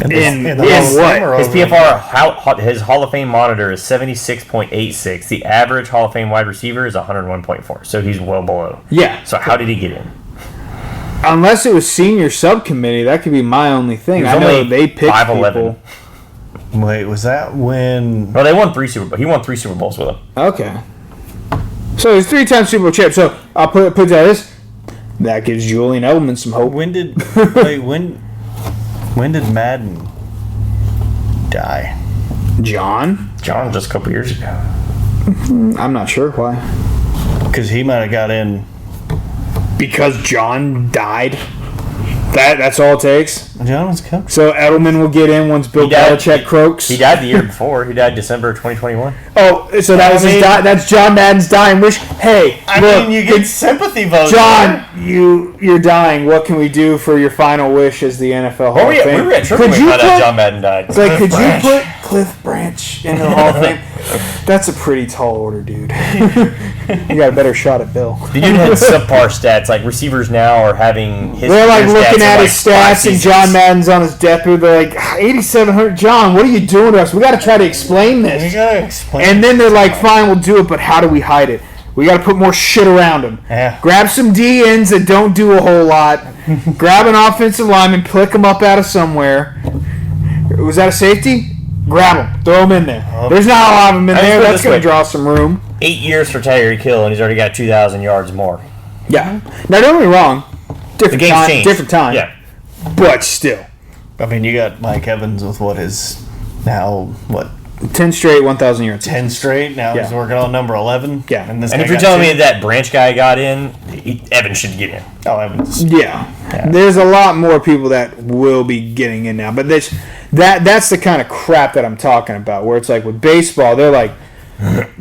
In what? His PFR, his Hall of Fame monitor is 76.86. The average Hall of Fame wide receiver is 101.4. So he's well below. Yeah. So how did he get in? Unless it was senior subcommittee, that could be my only thing. I know they picked 5'11". People. Wait, was that when? No, they won 3 Super Bowls. He won 3 Super Bowls with them. Okay. So he's 3-time Super Bowl champ. So I'll put that this. That gives Julian Edelman some hope. When did Madden die? John just a couple years ago. I'm not sure why. Because he might have got in. Because John died. That's all it takes. John was coming. So Edelman will get in once Bill Belichick croaks. He died the year before. He died December 2021. Oh, so that's John Madden's dying wish. Hey, look, you get sympathy votes. John, you're dying. What can we do for your final wish as the NFL Hall of Fame? We were at Triple H by that John Madden died. It's like, could you put Cliff Branch in the Hall of Fame? That's a pretty tall order, dude. You got a better shot at Bill. The dude had subpar stats. Like, receivers now are having his They're like looking at his stats, and John Madden's on his deathbed. They're like, 8,700. John, what are you doing to us? We got to try to explain this. We got to explain. And then they're like, fine, we'll do it, but how do we hide it? We got to put more shit around him. Yeah. Grab some DNs that don't do a whole lot. Grab an offensive lineman, pick them up out of somewhere. Was that a safety? Grab them. Throw them in there. There's not a lot of them in there. That's going to draw some room. 8 years for Tyreek Hill, and he's already got 2,000 yards more. Yeah. Now, don't get me wrong. Different time. Changed. Different time. Yeah. But still. I mean, you got Mike Evans with what is now, 10 straight 1,000 yards. 10 straight. Now he's working on number 11. Yeah. And if you're telling me that Branch guy got in, Evans should get in. Oh, Evans. Yeah. There's a lot more people that will be getting in now. But that's the kind of crap that I'm talking about, where it's like with baseball, they're like,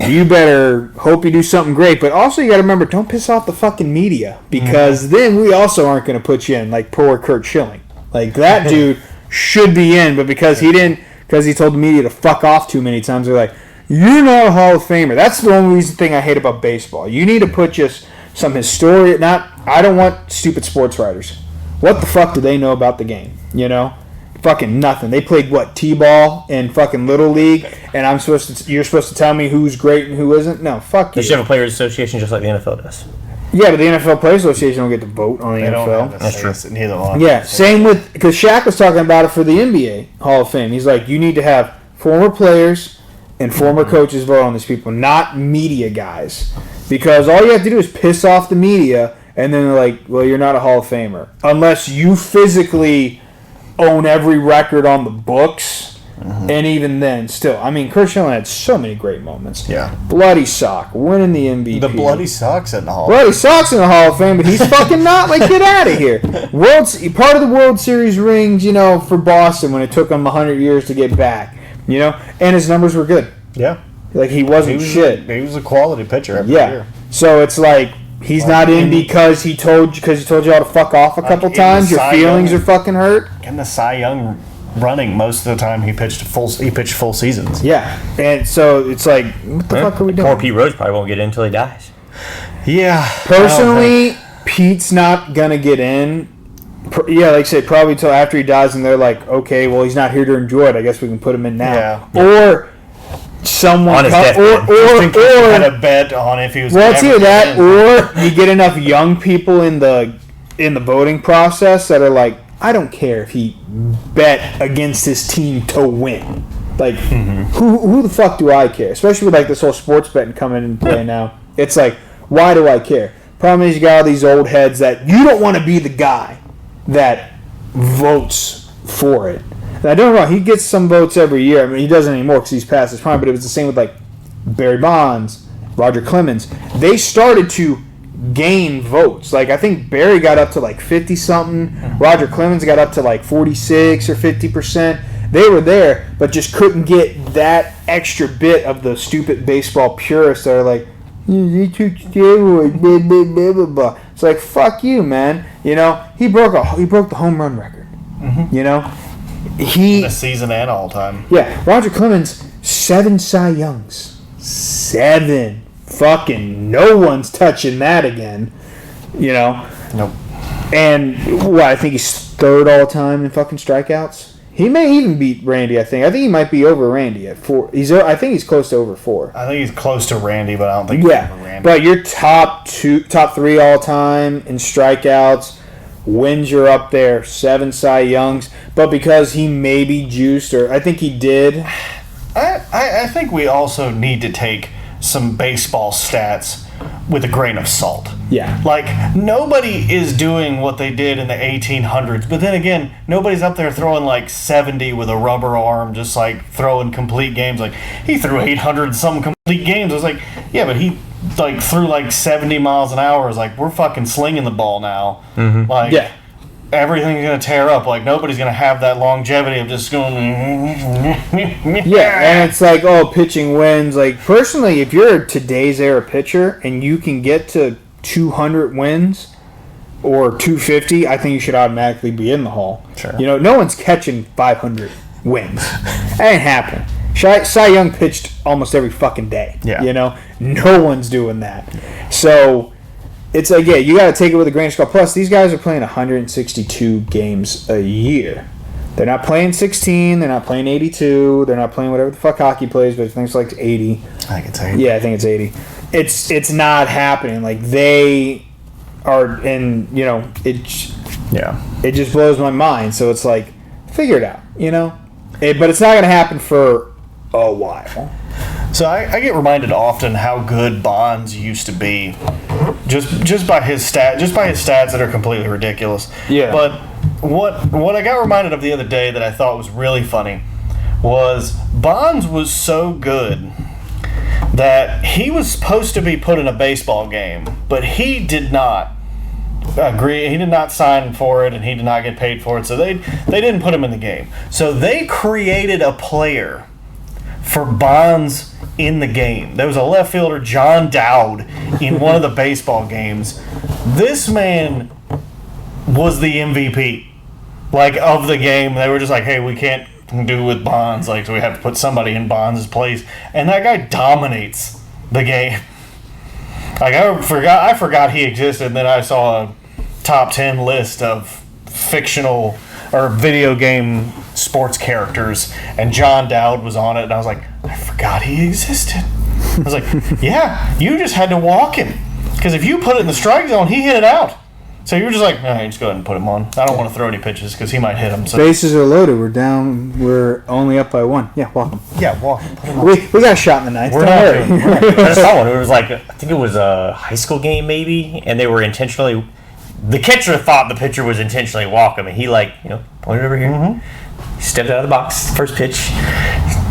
you better hope you do something great. But also you got to remember, don't piss off the fucking media, because then we also aren't going to put you in, like poor Kurt Schilling. Like, that dude should be in, but because he didn't, because he told the media to fuck off too many times, they're like, you're not a Hall of Famer. That's the only thing I hate about baseball. You need to put just some historian. I don't want stupid sports writers. What the fuck do they know about the game? You know, fucking nothing. They played t-ball in fucking Little League, and you're supposed to tell me who's great and who isn't? No, fuck you. They should have a players' association just like the NFL does. Yeah, but the NFL Players Association don't get to vote on the NFL. That's true. Neither one. Yeah, same with, because Shaq was talking about it for the NBA Hall of Fame. He's like, you need to have former players and former coaches vote on these people, not media guys. Because all you have to do is piss off the media, and then they're like, well, you're not a Hall of Famer. Unless you physically own every record on the books. And even then, still, I mean, Kurt Schilling had so many great moments. Yeah. Bloody sock, winning the MVP. The bloody sock's in the Hall. Bloody sock's in the Hall of Fame, but he's fucking not. Like, get out of here. Part of the World Series rings, for Boston when it took him 100 years to get back, and his numbers were good. Yeah. Like, he wasn't shit. He was a quality pitcher every year. So it's like, he's not in because he told you all to fuck off a couple times. Your feelings are fucking hurt. And the Cy Young running most of the time he pitched full seasons. Yeah. And so it's like, what the fuck are we doing? Poor Pete Rose probably won't get in until he dies. Yeah. Personally, Pete's not gonna get in. Yeah, like I say, probably until after he dies, and they're like, okay, well, he's not here to enjoy it. I guess we can put him in now. Yeah. Or someone on his deathbed. Or had a bet on if he was. Well, it's either that, or you get enough young people in the voting process that are like, I don't care if he bet against his team to win. Like, who the fuck do I care? Especially with like this whole sports betting coming into play now. It's like, why do I care? Problem is, you got all these old heads that you don't want to be the guy that votes for it. And I don't know, he gets some votes every year. I mean, he doesn't anymore because he's past his prime, but it was the same with like Barry Bonds, Roger Clemens. They started to gain votes. Like, I think Barry got up to like 50-something. Roger Clemens got up to like 46 or 50%. They were there, but just couldn't get that extra bit of the stupid baseball purists that are like, they took steroids, blah, blah, blah, blah, blah. It's like, fuck you, man. He broke the home run record. The season and all time. Yeah, Roger Clemens, 7 Cy Youngs. 7. Fucking no one's touching that again. Nope. And I think he's 3rd all time in fucking strikeouts. He may even beat Randy, I think. I think he might be over Randy at 4. I think he's close to over 4. I think he's close to Randy, but I don't think he's over Randy. But you're top 3 all time in strikeouts. Wins are up there. 7 Cy Youngs. But because he may be juiced, or I think he did. I think we also need to take some baseball stats with a grain of salt. Yeah. Like, nobody is doing what they did in the 1800s, but then again, nobody's up there throwing like 70 with a rubber arm, just like throwing complete games. Like, he threw 800 some complete games. I was like, yeah, but he like threw like 70 miles an hour. It's like, we're fucking slinging the ball now. Mm-hmm. Like, yeah. Everything's going to tear up. Like, nobody's going to have that longevity of just going... Yeah, and it's like, oh, pitching wins. Like, personally, if you're a today's era pitcher and you can get to 200 wins or 250, I think you should automatically be in the Hall. Sure. You know, no one's catching 500 wins. That ain't happening. Cy Young pitched almost every fucking day. Yeah. You know? No one's doing that. So... It's like, yeah, you got to take it with a grain of salt. Plus, these guys are playing 162 games a year. They're not playing 16. They're not playing 82. They're not playing whatever the fuck hockey plays, but I think it's like 80. I think it's 80. Yeah, I think it's 80. It's not happening. Like, they are, and, you know, it just blows my mind. So it's like, figure it out, you know? But it's not going to happen for a while. So I get reminded often how good Bonds used to be, just by his stats that are completely ridiculous. Yeah. But what I got reminded of the other day that I thought was really funny was Bonds was so good that he was supposed to be put in a baseball game, but he did not agree. He did not sign for it, and he did not get paid for it. So they didn't put him in the game. So they created a player for Bonds in the game. There was a left fielder, John Dowd, in one of the baseball games. This man was the MVP, like, of the game. They were just like, hey, we can't do with Bonds, like, so we have to put somebody in Bonds' place. And that guy dominates the game. Like, I forgot he existed, and then I saw a top 10 list of fictional or video game sports characters, and John Dowd was on it, and I was like, I forgot he existed. I was like, yeah, you just had to walk him, because if you put it in the strike zone, he hit it out. So you were just like, all right, just go ahead and put him on. I don't want to throw any pitches because he might hit him. So. Bases are loaded. We're only up by 1. Yeah, walk him. Yeah, walk him. We got a shot in the ninth. Don't worry. I just saw one. It was like, I think it was a high school game maybe, and they were intentionally. The catcher thought the pitcher was intentionally walking him, and he pointed over here. Mm-hmm. Stepped out of the box. First pitch.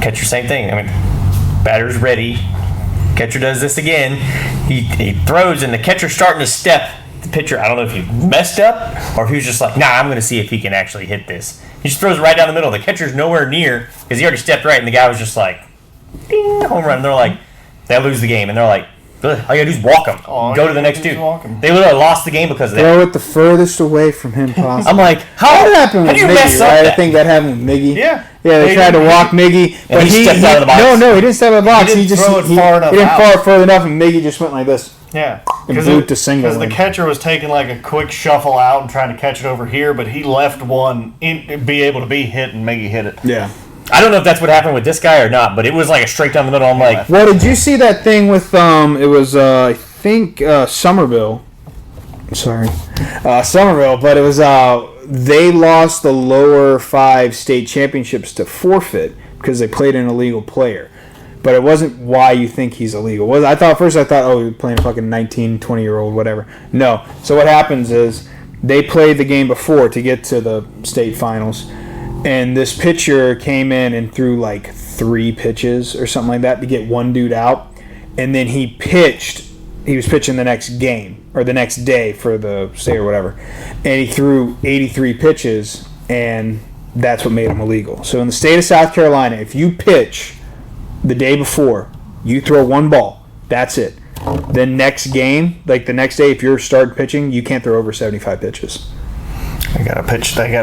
Catcher, same thing. I mean, batter's ready. Catcher does this again. He throws, and the catcher's starting to step. The pitcher, I don't know if he messed up or if he was just like, nah, I'm going to see if he can actually hit this. He just throws right down the middle. The catcher's nowhere near because he already stepped right, and the guy was just like, ding, home run. And they're like, they lose the game, and they're like, all you got to do is walk him. Go to the next two. They literally lost the game because of that. Throw it the furthest away from him possible. I'm like, how did you mess up right? that? I think that happened with Miggy. Yeah. Yeah, they tried to walk Miggy. But he stepped out of the box. No, he didn't step out of the box. He didn't throw it far enough. He didn't throw it far enough, and Miggy just went like this. Yeah. And boot to single. Because the catcher was taking like a quick shuffle out and trying to catch it over here, but he left one be able to be hit, and Miggy hit it. Yeah. I don't know if that's what happened with this guy or not, but it was like a straight down the middle. I'm like, well, did you see that thing with it was I think Somerville. Sorry, Somerville, but it was they lost the lower 5 state championships to forfeit because they played an illegal player. But it wasn't why you think he's illegal. I thought he was playing a fucking 19, 20-year-old, whatever. No. So what happens is they played the game before to get to the state finals, and this pitcher came in and threw like 3 pitches or something like that to get one dude out, and then he was pitching the next game or the next day for the state or whatever, and he threw 83 pitches, and that's what made him illegal. So in the state of South Carolina, if you pitch the day before, you throw 1 ball, that's it. The next game, like the next day, if you're starting pitching, you can't throw over 75 pitches. They got a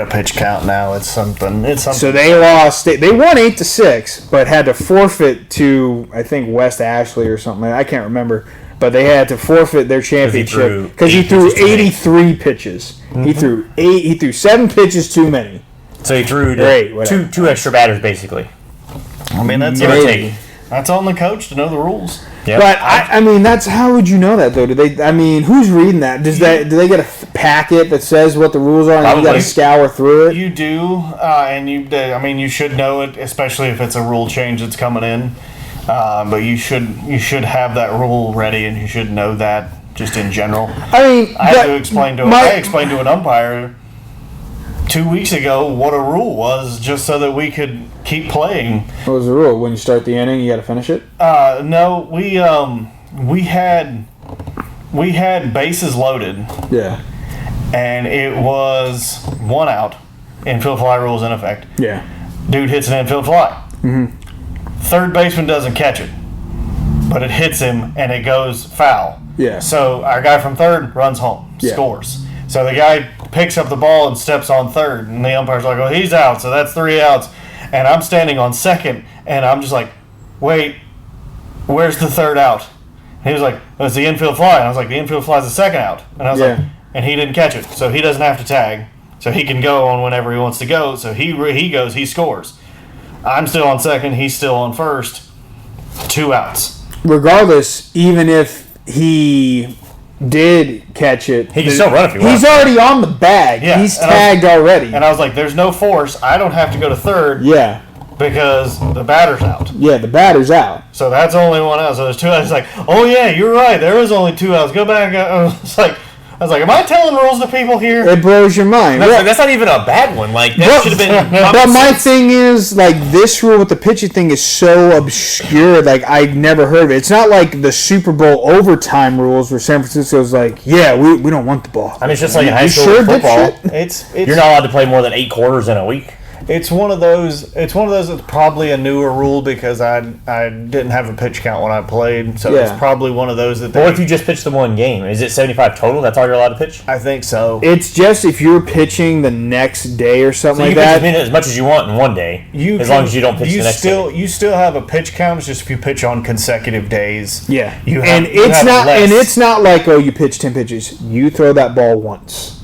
pitch count now. It's something. So they lost. They won 8-6, but had to forfeit to, I think, West Ashley or something. I can't remember. But they had to forfeit their championship because he threw 83 pitches. Mm-hmm. He threw 7 pitches too many. So he threw two extra batters, basically. I mean, that's on the coach to know the rules. Yep. But I mean, how would you know that though? Who's reading that? Do they get a packet that says what the rules are, and you got to scour through it? You do, and you should know it, especially if it's a rule change that's coming in. But you should have that rule ready, and you should know that just in general. I mean, I had to explain to an umpire 2 weeks ago what a rule was, just so that we could keep playing. What was the rule? When you start the inning, you got to finish it? No, we had bases loaded. Yeah. And it was 1 out. Infield fly rule is in effect. Yeah. Dude hits an infield fly. Mm-hmm. Third baseman doesn't catch it, but it hits him and it goes foul. Yeah. So our guy from third runs home, scores. So the guy picks up the ball and steps on third, and the umpire's like, "Oh, he's out." So that's 3 outs, and I'm standing on second, and I'm just like, "Wait, where's the third out?" And he was like, "It's the infield fly," and I was like, "The infield fly's the second out," and I was like, and he didn't catch it, so he doesn't have to tag, so he can go on whenever he wants to go. So he goes, he scores. I'm still on second, he's still on first. 2 outs. Regardless, even if he did catch it, he can still run if he wants. He's already on the bag. Yeah, he's tagged already. And I was like, there's no force. I don't have to go to third. Yeah. Because the batter's out. Yeah, the batter's out. So that's only 1 out. So there's 2 outs. He's like, oh yeah, you're right. There is only 2 outs. Go back. I was like, am I telling rules to people here? It blows your mind. That's not even a bad one. Like, that should have been. But my thing is, like, this rule with the pitching thing is so obscure. Like, I've never heard of it. It's not like the Super Bowl overtime rules where San Francisco's like, yeah, we don't want the ball. I mean, it's just like in high school football. You're not allowed to play more than 8 quarters in a week. It's one of those. It's probably a newer rule because I didn't have a pitch count when I played, so it's probably one of those that. Or if you just pitch the one game, is it 75 total? That's all you're allowed to pitch. I think so. It's just if you're pitching the next day or something like that. So you can pitch as much as you want in one day, as long as you don't pitch the next day. You still have a pitch count. It's just if you pitch on consecutive days. Yeah, it's not like you pitch 10 pitches. You throw that ball once.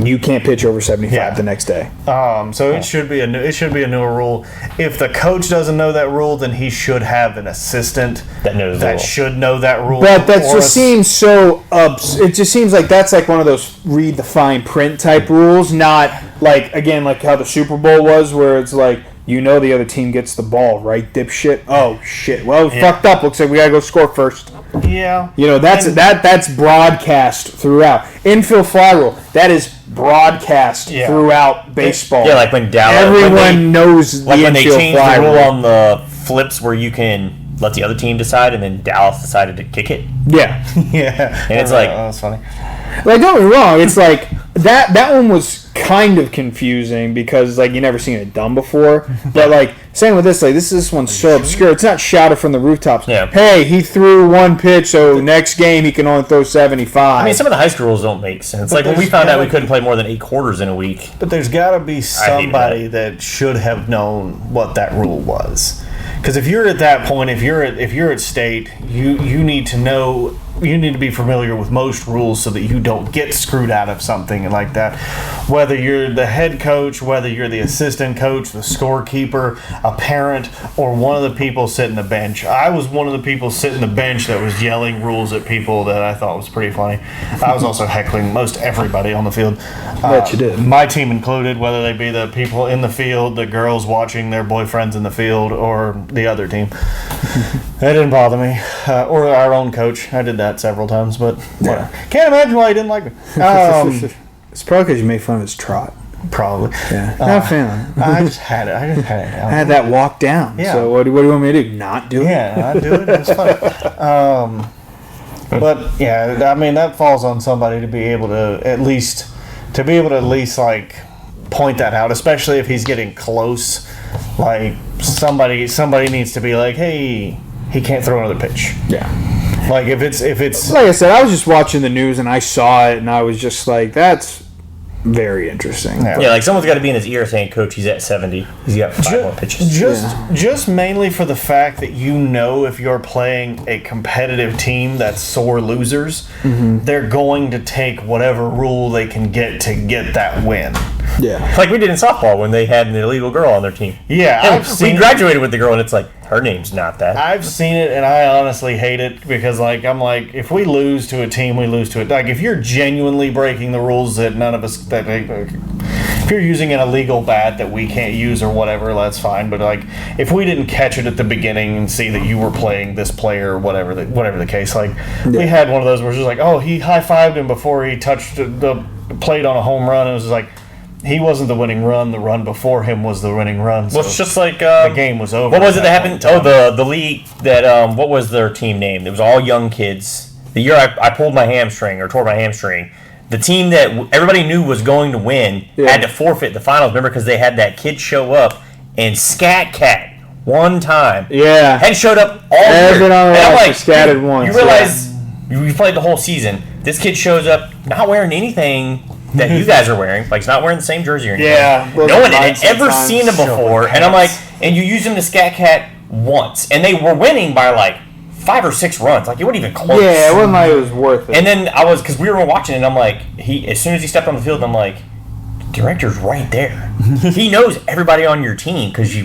You can't pitch over 75 the next day. It should be a newer rule. If the coach doesn't know that rule, then he should have an assistant that should know that rule. But that just seems so it just seems like that's like one of those read the fine print type rules, not like how the Super Bowl was, where it's like, the other team gets the ball, right, dipshit? Oh shit. Well, fucked up. Looks like we gotta go score first. Yeah. That's broadcast throughout. Infield fly rule, that is broadcast throughout baseball. Yeah, like when Dallas. Everyone knows the infield fly rule. Like when they changed the rule on the flips where you can let the other team decide, and then Dallas decided to kick it. Yeah. Yeah. And it's like, oh, that's funny. Like, don't get me wrong, it's like that one was kind of confusing because you never seen it done before. But same with this one's so obscure. It's not shouted from the rooftops. Yeah. Hey, he threw 1 pitch, so next game he can only throw 75. I mean, some of the high school rules don't make sense. Like when we found out we couldn't play more than 8 quarters in a week. But there's got to be somebody that should have known what that rule was. Because if you're at that point, if you're at state, you need to know. You need to be familiar with most rules so that you don't get screwed out of something like that. Whether you're the head coach, whether you're the assistant coach, the scorekeeper, a parent, or one of the people sitting the bench. I was one of the people sitting the bench that was yelling rules at people that I thought was pretty funny. I was also heckling most everybody on the field. Bet you did. My team included, whether they be the people in the field, the girls watching their boyfriends in the field, or the other team. That didn't bother me. Or our own coach. I did that several times, but can't imagine why he didn't like me. It's probably because you made fun of his trot. Probably. Yeah. Not a fan. I just had it. I had that walk down. Yeah. So what do you want me to do? Not do it? Yeah, not do it. It's fun. But yeah, I mean that falls on somebody to be able to at least point that out, especially if he's getting close. Like somebody needs to be like, hey, he can't throw another pitch. Yeah. Like if it's like I said, I was just watching the news and I saw it and I was just like, that's very interesting. Yeah, like someone's got to be in his ear saying, "Coach, he's at 70. He's got 5 more pitches." Just mainly for the fact that if you're playing a competitive team that's sore losers, they're going to take whatever rule they can get to get that win. Yeah. Like we did in softball when they had an illegal girl on their team. Yeah, we graduated with the girl, and it's like, her name's not that. I've seen it, and I honestly hate it because, like, I'm like, if we lose to a team, we lose to it. Like, if you're genuinely breaking the rules that none of us, if you're using an illegal bat that we can't use or whatever, that's fine. But like, if we didn't catch it at the beginning and see that you were playing this player or whatever the case, like we had one of those where it's just like, oh, he high-fived him before he touched the plate on a home run. It was just like, he wasn't the winning run. The run before him was the winning run. So well, it's just like the game was over. What was it that happened? Oh, the league that what was their team name? It was all young kids. The year I pulled my hamstring or tore my hamstring, the team that everybody knew was going to win had to forfeit the finals. Remember, because they had that kid show up and Scat Cat one time. Yeah, hadn't showed up all year. And I'm like, scattered once. You realize you played the whole season. This kid shows up not wearing anything that you guys are wearing, like he's not wearing the same jersey or anything. Yeah, no one had ever seen him before, and I'm like, and you used him to Scat Cat once, and they were winning by like 5 or 6 runs, like it wasn't even close. Yeah, it wasn't like it was worth it. And then because we were watching, and I'm like, as soon as he stepped on the field, I'm like, director's right there. He knows everybody on your team because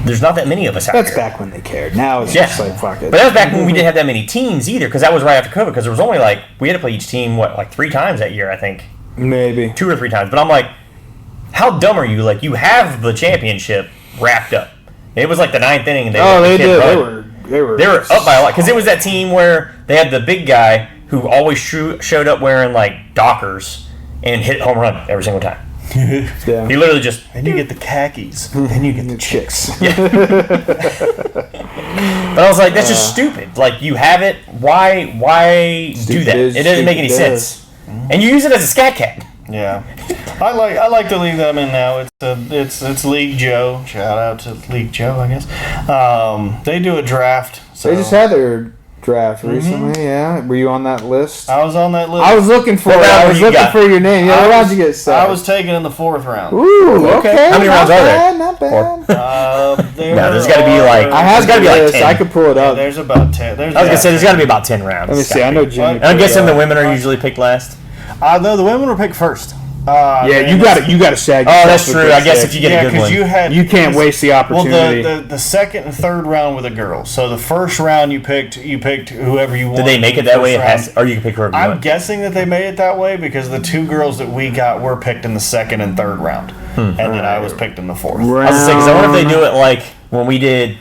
there's not that many of us out That's there. Back when they cared. Now it's just like, fuck it. But that was back when we didn't have that many teams either, because that was right after COVID, because there was only like, we had to play each team, like 3 times that year, I think. Maybe 2 or 3 times. But I'm like, how dumb are you? Like, you have the championship wrapped up. It was like the 9th inning, and they did. They were up by a lot, because it was that team where they had the big guy who always showed up wearing like Dockers and hit home run every single time. Yeah. He literally just. Then you get the khakis. Then you get the chicks. Yeah. But I was like, that's just stupid. Like, you have it. Why do that? It doesn't make any sense. And you use it as a Scat Cat. Yeah, I like the league that I'm in now. It's League Joe. Shout out to League Joe, I guess. They do a draft. So. They just had their draft recently. Yeah, were you on that list? I was on that list. I was looking for it. I was looking for your name. Yeah, what round did you get set? I was taken in the 4th round. Ooh, okay. How many rounds are there? Not bad. There's got to be like. There's got to be like 10. I could pull it up. There's about 10. I was gonna say there's got to be about 10 rounds. Let me see. I know Jimmy. I'm guessing the women are usually picked last. No, the women were picked first. You got to sag. Oh, that's true. I guess if you get a good one, you can't waste the opportunity. Well, the 2nd and 3rd round were the girls. So the 1st round you picked whoever you wanted. Did they make it that way? Or you can pick whoever you want? I'm guessing that they made it that way because the 2 girls that we got were picked in the 2nd and 3rd round, and then I was picked in the 4th. I was gonna say, because I wonder if they do it like when we did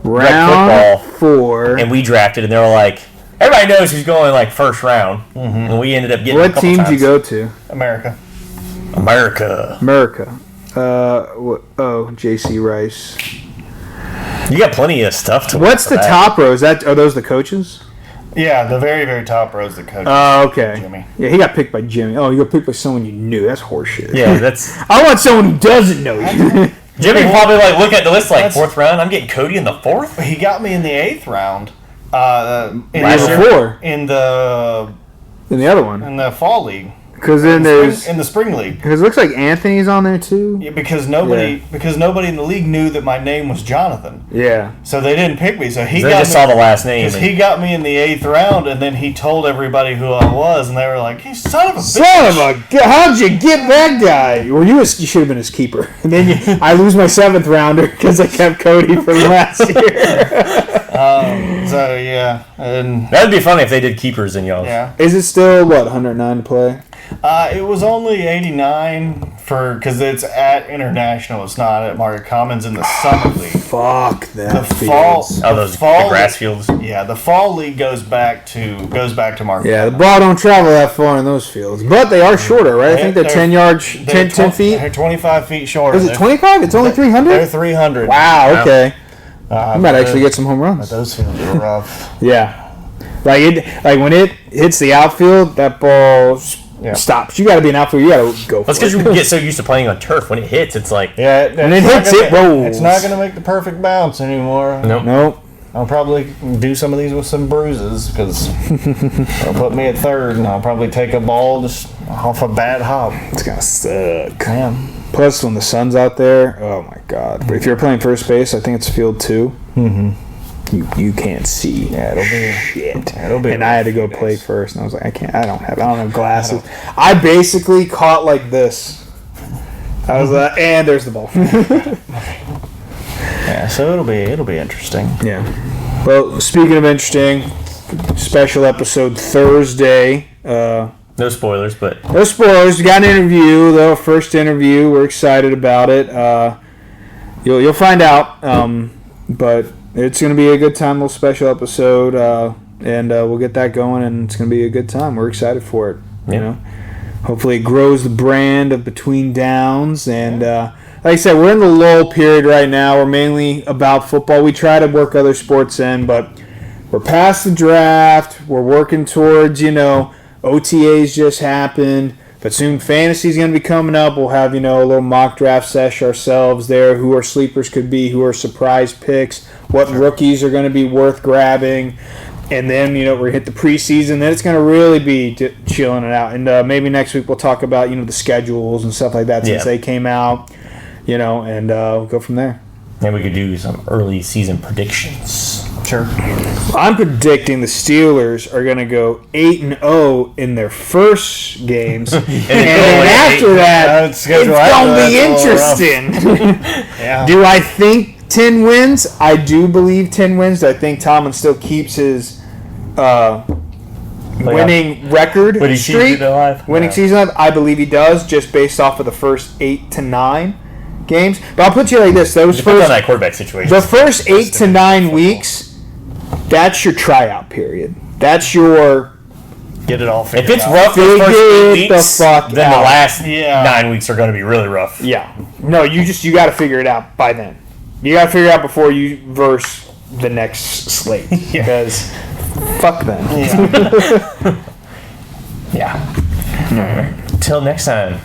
round football 4, and we drafted, and they were like, everybody knows who's going like first round, and we ended up getting. What team did you go to? America. J.C. Rice. You got plenty of stuff to. What's the top row? Are those the coaches? Yeah, the very, very top row is the coach. Oh, okay. Jimmy. Yeah, he got picked by Jimmy. Oh, you got picked by someone you knew. That's horseshit. Yeah, that's. I want someone who doesn't know you. Jimmy probably like look at the list like 4th round. I'm getting Cody in the 4th. He got me in the 8th round. In the other one. In the fall league. Because then there's in the spring league. Because it looks like Anthony's on there too. Yeah, because nobody in the league knew that my name was Jonathan. Yeah. So they didn't pick me. So they just saw the last name. Because he got me in the 8th round, and then he told everybody who I was, and they were like, "He son of a bitch. How'd you get that guy?" Well, you should have been his keeper. And then I lose my 7th rounder because I kept Cody from last year. So yeah, and that'd be funny if they did keepers in y'all. Yeah. Is it still 109 to play? It was only 89 because it's at International. It's not at Market Commons in the summer league. Fuck that. The grass fields. Yeah, the fall league goes back to Market. Yeah, the ball don't travel that far in those fields, but they are shorter, right? I think they're 10 yards, 10 feet. They're 25 feet shorter. Is it 25? It's only 300. They're 300. Wow. Okay. You might actually get some home runs. Those fields are rough. Yeah, like when it hits the outfield, that ball stops. You got to be an outfielder. You got to go. That's because you get so used to playing on turf. When it hits, it's like when it hits, it rolls. It's not going to make the perfect bounce anymore. Nope. I'll probably do some of these with some bruises because they'll put me at 3rd, and I'll probably take a ball just off a bad hop. It's gonna suck. Man. Plus, when the sun's out there, oh my god! But if you're playing first base, I think it's field 2. Mm-hmm. You can't see. Yeah, it'll be shit. It'll be. And I had to go play first, and I was like, I don't have glasses. I basically caught like this. I was like, and there's the ball. Yeah, so it'll be interesting. Yeah. Well, speaking of interesting, special episode Thursday. No spoilers, but no spoilers. We got an interview, though. First interview. We're excited about it. You'll find out. But it's going to be a good time, little special episode, and we'll get that going, and it's going to be a good time. We're excited for it. You know, hopefully it grows the brand of Between Downs, and like I said, we're in the lull period right now. We're mainly about football. We try to work other sports in, but we're past the draft. We're working towards, OTAs just happened, but soon fantasy's going to be coming up. We'll have, a little mock draft sesh ourselves there, who our sleepers could be, who are surprise picks, what rookies are going to be worth grabbing. And then, we're going to hit the preseason. Then it's going to really be chilling it out. And maybe next week we'll talk about, the schedules and stuff like that since they came out, and we'll go from there. Maybe we could do some early season predictions. Sure. I'm predicting the Steelers are going to go 8-0 in their first games. and then after that, it's going to be interesting. Yeah. Do I think 10 wins? I do believe 10 wins. I think Tomlin still keeps his winning record streak. Winning season alive. I believe he does, just based off of the first 8 to 9 games. But I'll put you like this: Depends on that quarterback situation. The first 8 to 9 weeks, that's your tryout period. That's your get it all figured out. If it's rough the first 8 weeks, then the last 9 weeks are going to be really rough. Yeah. No, you got to figure it out by then. You got to figure it out before you verse the next slate. Because fuck them. Yeah. All right. Till next time.